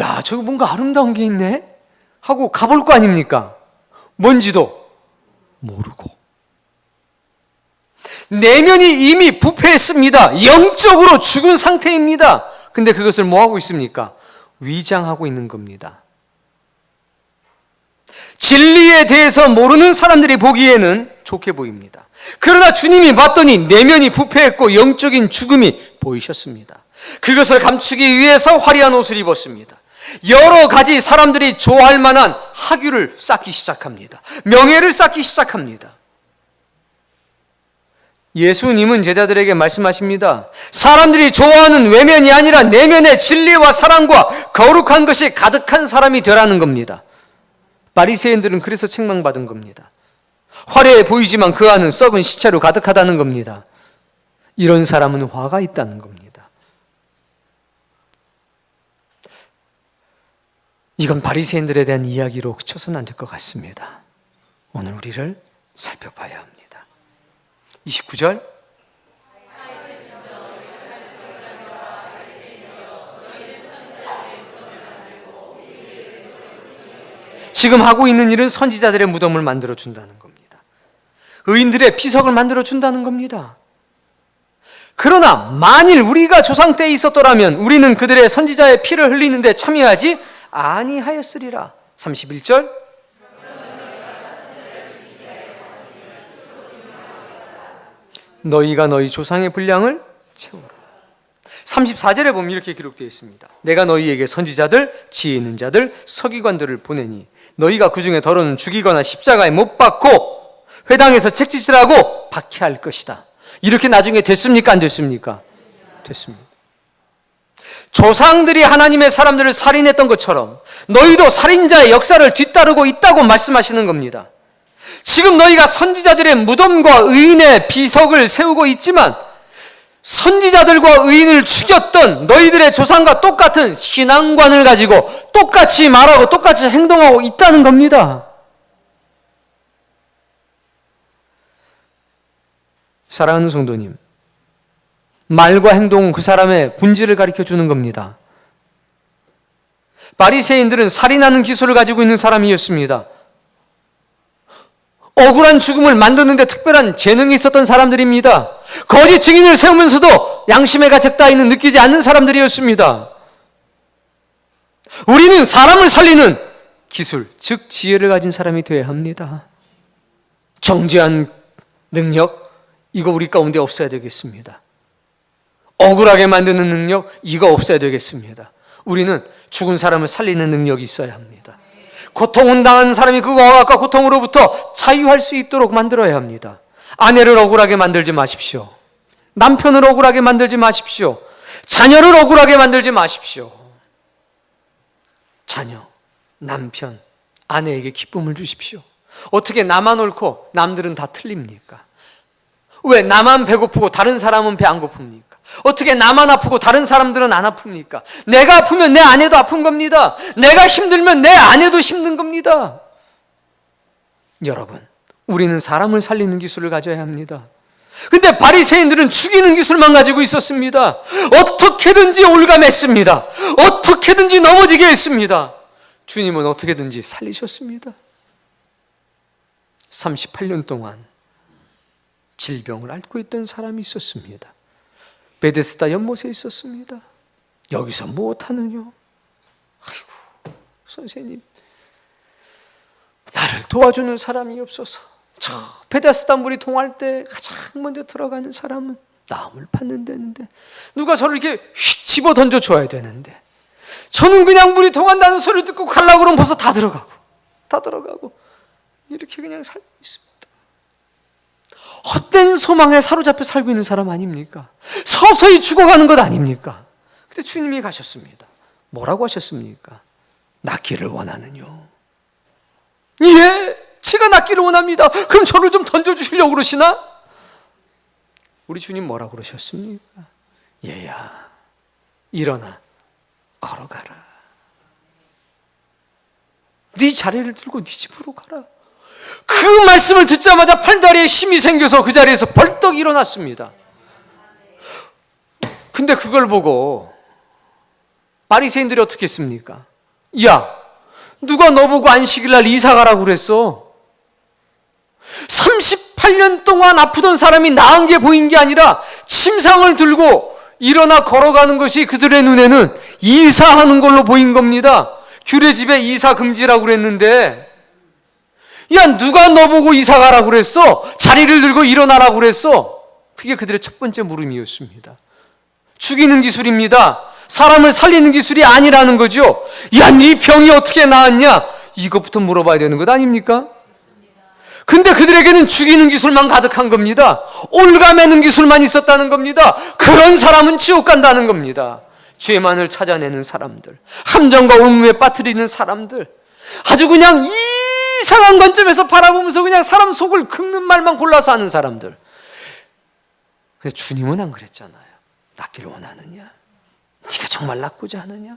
야, 저기 뭔가 아름다운 게 있네 하고 가볼 거 아닙니까? 뭔지도 모르고 내면이 이미 부패했습니다. 영적으로 죽은 상태입니다. 근데 그것을 뭐하고 있습니까? 위장하고 있는 겁니다. 진리에 대해서 모르는 사람들이 보기에는 좋게 보입니다. 그러나 주님이 봤더니 내면이 부패했고 영적인 죽음이 보이셨습니다. 그것을 감추기 위해서 화려한 옷을 입었습니다. 여러 가지 사람들이 좋아할 만한 학유를 쌓기 시작합니다. 명예를 쌓기 시작합니다. 예수님은 제자들에게 말씀하십니다. 사람들이 좋아하는 외면이 아니라 내면의 진리와 사랑과 거룩한 것이 가득한 사람이 되라는 겁니다. 바리새인들은 그래서 책망받은 겁니다. 화려해 보이지만 그 안은 썩은 시체로 가득하다는 겁니다. 이런 사람은 화가 있다는 겁니다. 이건 바리새인들에 대한 이야기로 그쳐서는 안 될 것 같습니다. 오늘 우리를 살펴봐야 합니다. 29절 지금 하고 있는 일은 선지자들의 무덤을 만들어 준다는 겁니다. 의인들의 피석을 만들어 준다는 겁니다. 그러나 만일 우리가 조상 때에 있었더라면 우리는 그들의 선지자의 피를 흘리는데 참여하지 아니하였으리라. 31절 너희가 너희 조상의 분량을 채우라. 34절에 보면 이렇게 기록되어 있습니다. 내가 너희에게 선지자들, 지혜 있는 자들, 서기관들을 보내니 너희가 그 중에 더러는 죽이거나 십자가에 못 박고 회당에서 책짓질하고 박해할 것이다. 이렇게 나중에 됐습니까? 안 됐습니까? 됐습니다. 조상들이 하나님의 사람들을 살인했던 것처럼 너희도 살인자의 역사를 뒤따르고 있다고 말씀하시는 겁니다. 지금 너희가 선지자들의 무덤과 의인의 비석을 세우고 있지만 선지자들과 의인을 죽였던 너희들의 조상과 똑같은 신앙관을 가지고 똑같이 말하고 똑같이 행동하고 있다는 겁니다. 사랑하는 성도님, 말과 행동은 그 사람의 본질을 가르쳐 주는 겁니다. 바리새인들은 살인하는 기술을 가지고 있는 사람이었습니다. 억울한 죽음을 만드는데 특별한 재능이 있었던 사람들입니다. 거짓 증인을 세우면서도 양심의 가책 따위는 느끼지 않는 사람들이었습니다. 우리는 사람을 살리는 기술, 즉 지혜를 가진 사람이 되어야 합니다. 정죄한 능력, 이거 우리 가운데 없어야 되겠습니다. 억울하게 만드는 능력, 이거 없어야 되겠습니다. 우리는 죽은 사람을 살리는 능력이 있어야 합니다. 고통을 당한 사람이 그 억압과 고통으로부터 자유할 수 있도록 만들어야 합니다. 아내를 억울하게 만들지 마십시오. 남편을 억울하게 만들지 마십시오. 자녀를 억울하게 만들지 마십시오. 자녀, 남편, 아내에게 기쁨을 주십시오. 어떻게 나만 옳고 남들은 다 틀립니까? 왜 나만 배고프고 다른 사람은 배 안 고픕니까? 어떻게 나만 아프고 다른 사람들은 안 아픕니까? 내가 아프면 내 아내도 아픈 겁니다. 내가 힘들면 내 아내도 힘든 겁니다. 여러분, 우리는 사람을 살리는 기술을 가져야 합니다. 근데 바리새인들은 죽이는 기술만 가지고 있었습니다. 어떻게든지 올가맸습니다. 어떻게든지 넘어지게 했습니다. 주님은 어떻게든지 살리셨습니다. 38년 동안 질병을 앓고 있던 사람이 있었습니다. 베데스다 연못에 있었습니다. 여기서 무엇하느냐? 아이고, 선생님, 나를 도와주는 사람이 없어서. 저 베데스다 물이 통할 때 가장 먼저 들어가는 사람은 나무를 팠는 데인데, 누가 저를 이렇게 휙 집어 던져 줘야 되는데, 저는 그냥 물이 통한다는 소리를 듣고 가려고 그러면 벌써 다 들어가고 이렇게 그냥 살고 있습니다. 헛된 소망에 사로잡혀 살고 있는 사람 아닙니까? 서서히 죽어가는 것 아닙니까? 근데 주님이 가셨습니다. 뭐라고 하셨습니까? 낫기를 원하느뇨? 예, 제가 낫기를 원합니다. 그럼 저를 좀 던져주시려고 그러시나? 우리 주님 뭐라고 그러셨습니까? 얘야, 일어나 걸어가라. 네 자리를 들고 네 집으로 가라. 그 말씀을 듣자마자 팔다리에 힘이 생겨서 그 자리에서 벌떡 일어났습니다. 근데 그걸 보고 바리새인들이 어떻게 했습니까? 야, 누가 너 보고 안식일 날 이사 가라고 그랬어? 38년 동안 아프던 사람이 나은 게 보인 게 아니라 침상을 들고 일어나 걸어가는 것이 그들의 눈에는 이사하는 걸로 보인 겁니다. 규례집에 이사 금지라고 그랬는데, 야, 누가 너 보고 이사 가라고 그랬어? 자리를 들고 일어나라고 그랬어? 그게 그들의 첫 번째 물음이었습니다. 죽이는 기술입니다. 사람을 살리는 기술이 아니라는 거죠. 야, 네 병이 어떻게 나았냐? 이것부터 물어봐야 되는 것 아닙니까? 근데 그들에게는 죽이는 기술만 가득한 겁니다. 올가매는 기술만 있었다는 겁니다. 그런 사람은 지옥 간다는 겁니다. 죄만을 찾아내는 사람들, 함정과 올무에 빠뜨리는 사람들, 아주 그냥 이상한 관점에서 바라보면서 그냥 사람 속을 긁는 말만 골라서 하는 사람들. 근데 주님은 안 그랬잖아요. 낫기를 원하느냐? 네가 정말 낫고자 하느냐?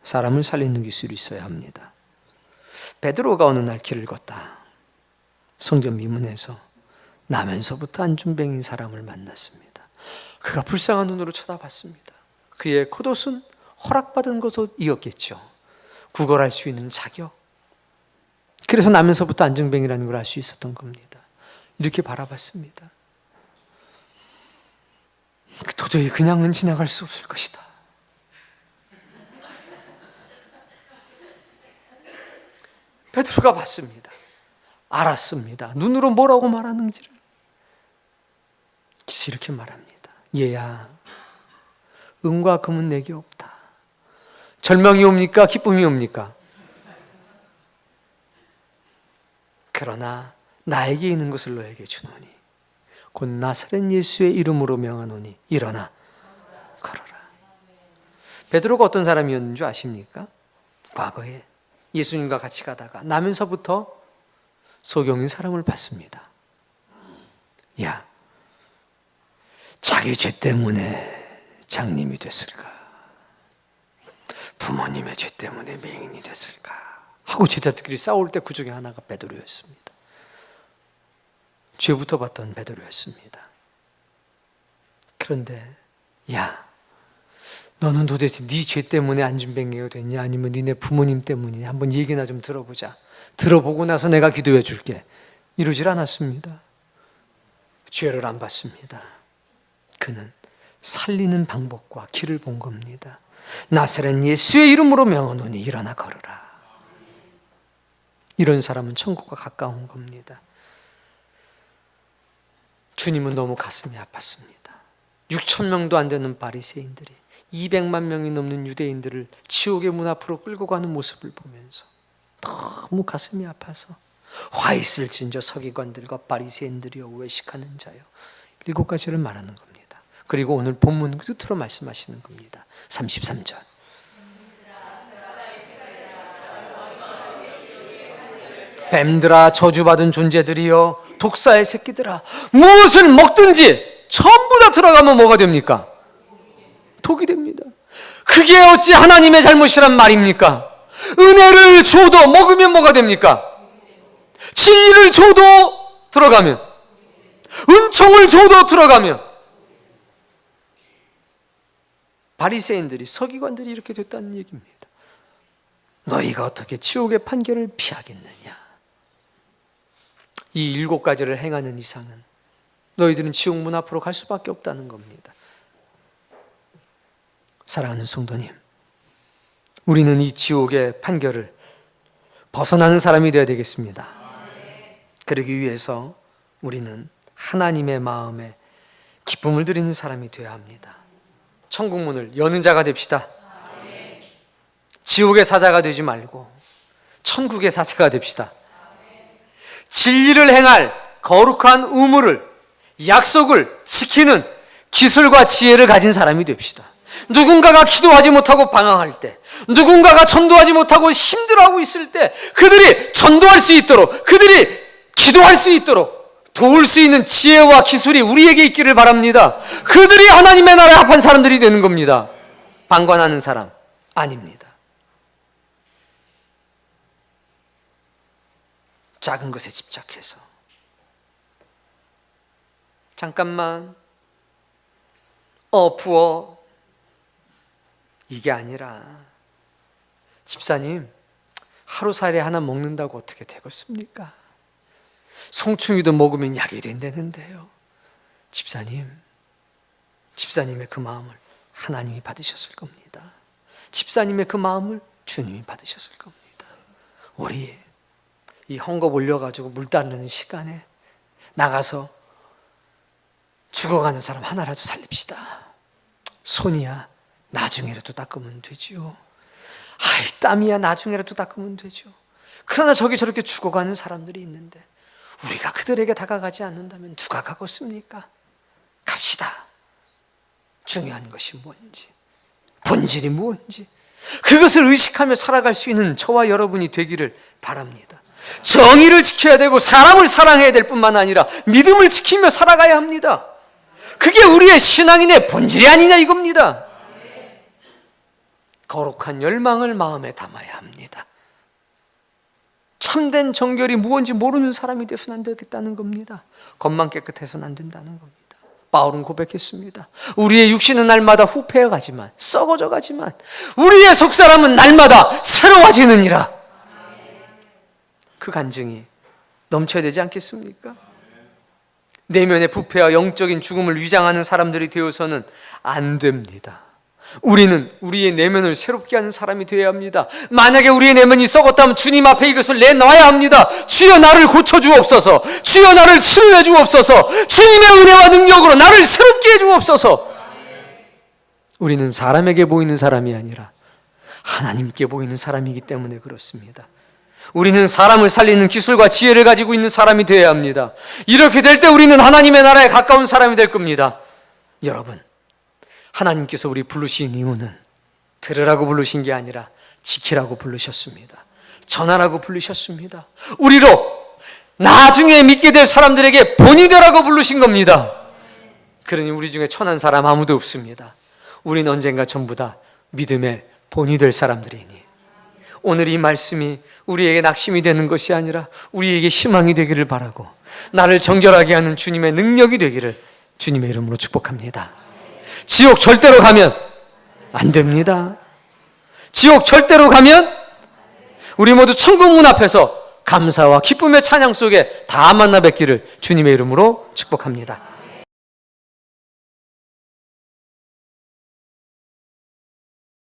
사람을 살리는 기술이 있어야 합니다. 베드로가 어느 날 길을 걷다 성전 미문에서 나면서부터 안중병인 사람을 만났습니다. 그가 불쌍한 눈으로 쳐다봤습니다. 그의 겉옷은 허락받은 것이었겠죠. 구걸할 수 있는 자격. 그래서 나면서부터 안중병이라는 걸 알 수 있었던 겁니다. 이렇게 바라봤습니다. 도저히 그냥은 지나갈 수 없을 것이다. 베드로가 봤습니다. 알았습니다. 눈으로 뭐라고 말하는지를. 그래서 이렇게 말합니다. 얘야, 은과 금은 내게 없다. 절망이 옵니까? 기쁨이 옵니까? 그러나 나에게 있는 것을 너에게 주노니 곧 나사렛 예수의 이름으로 명하노니 일어나 걸어라. 베드로가 어떤 사람이었는 줄 아십니까? 과거에 예수님과 같이 가다가 나면서부터 소경인 사람을 봤습니다. 야, 자기 죄 때문에 장님이 됐을까? 부모님의 죄 때문에 맹인이 됐을까? 하고 제자들끼리 싸울 때 그 중에 하나가 베드로였습니다. 죄부터 봤던 베드로였습니다. 그런데 야, 너는 도대체 네 죄 때문에 안진뱅이가 됐냐? 아니면 니네 부모님 때문이냐? 한번 얘기나 좀 들어보자. 들어보고 나서 내가 기도해 줄게. 이러질 않았습니다. 죄를 안 봤습니다. 그는 살리는 방법과 길을 본 겁니다. 나사렛 예수의 이름으로 명하노니 일어나 걸어라. 이런 사람은 천국과 가까운 겁니다. 주님은 너무 가슴이 아팠습니다. 6천 명도 안 되는 바리새인들이 200만 명이 넘는 유대인들을 지옥의 문 앞으로 끌고 가는 모습을 보면서 너무 가슴이 아파서 화 있을진저 서기관들과 바리새인들이여 외식하는 자여 7가지를 말하는 겁니다. 그리고 오늘 본문 끝으로 말씀하시는 겁니다. 33절. 뱀들아, 저주받은 존재들이여 독사의 새끼들아, 무엇을 먹든지 전부 다 들어가면 뭐가 됩니까? 독이 됩니다. 그게 어찌 하나님의 잘못이란 말입니까? 은혜를 줘도 먹으면 뭐가 됩니까? 진리를 줘도 들어가면, 은총을 줘도 들어가면. 바리새인들이, 서기관들이 이렇게 됐다는 얘기입니다. 너희가 어떻게 지옥의 판결을 피하겠느냐? 이 7가지를 행하는 이상은 너희들은 지옥 문 앞으로 갈 수밖에 없다는 겁니다. 사랑하는 성도님, 우리는 이 지옥의 판결을 벗어나는 사람이 되어야 되겠습니다. 그러기 위해서 우리는 하나님의 마음에 기쁨을 드리는 사람이 되어야 합니다. 천국 문을 여는 자가 됩시다. 지옥의 사자가 되지 말고 천국의 사자가 됩시다. 진리를 행할 거룩한 의무를, 약속을 지키는 기술과 지혜를 가진 사람이 됩시다. 누군가가 기도하지 못하고 방황할 때, 누군가가 전도하지 못하고 힘들어하고 있을 때 그들이 전도할 수 있도록, 그들이 기도할 수 있도록 도울 수 있는 지혜와 기술이 우리에게 있기를 바랍니다. 그들이 하나님의 나라에 합한 사람들이 되는 겁니다. 방관하는 사람 아닙니다. 작은 것에 집착해서 잠깐만 부어, 이게 아니라, 집사님 하루살이 하나 먹는다고 어떻게 되겠습니까? 송충이도 먹으면 약이 된다는데요. 집사님의 그 마음을 하나님이 받으셨을 겁니다. 집사님의 그 마음을 주님이 받으셨을 겁니다. 우리 이 헝겊 올려가지고 물 따르는 시간에 나가서 죽어가는 사람 하나라도 살립시다. 손이야 나중에라도 닦으면 되지요. 아이, 땀이야 나중에라도 닦으면 되죠. 그러나 저기 저렇게 죽어가는 사람들이 있는데 우리가 그들에게 다가가지 않는다면 누가 가겠습니까? 갑시다. 중요한 것이 뭔지, 본질이 뭔지, 그것을 의식하며 살아갈 수 있는 저와 여러분이 되기를 바랍니다. 정의를 지켜야 되고 사람을 사랑해야 될 뿐만 아니라 믿음을 지키며 살아가야 합니다. 그게 우리의 신앙인의 본질이 아니냐 이겁니다. 거룩한 열망을 마음에 담아야 합니다. 참된 정결이 무엇인지 모르는 사람이 되어서는 안 되겠다는 겁니다. 겉만 깨끗해서는 안 된다는 겁니다. 바울은 고백했습니다. 우리의 육신은 날마다 후패해 가지만, 썩어져 가지만 우리의 속사람은 날마다 새로워지느니라. 그 간증이 넘쳐야 되지 않겠습니까? 내면의 부패와 영적인 죽음을 위장하는 사람들이 되어서는 안 됩니다. 우리는 우리의 내면을 새롭게 하는 사람이 되어야 합니다. 만약에 우리의 내면이 썩었다면 주님 앞에 이것을 내놔야 합니다. 주여 나를 고쳐주옵소서, 주여 나를 치료해 주옵소서, 주님의 은혜와 능력으로 나를 새롭게 해 주옵소서. 우리는 사람에게 보이는 사람이 아니라 하나님께 보이는 사람이기 때문에 그렇습니다. 우리는 사람을 살리는 기술과 지혜를 가지고 있는 사람이 되어야 합니다. 이렇게 될 때 우리는 하나님의 나라에 가까운 사람이 될 겁니다. 여러분, 하나님께서 우리 부르신 이유는 들으라고 부르신 게 아니라 지키라고 부르셨습니다. 전하라고 부르셨습니다. 우리로 나중에 믿게 될 사람들에게 본이 되라고 부르신 겁니다. 그러니 우리 중에 천한 사람 아무도 없습니다. 우리는 언젠가 전부 다 믿음의 본이 될 사람들이니 오늘 이 말씀이 우리에게 낙심이 되는 것이 아니라 우리에게 희망이 되기를 바라고, 나를 정결하게 하는 주님의 능력이 되기를 주님의 이름으로 축복합니다. 지옥 절대로 가면 안 됩니다. 지옥 절대로 가면 우리 모두 천국 문 앞에서 감사와 기쁨의 찬양 속에 다 만나 뵙기를 주님의 이름으로 축복합니다.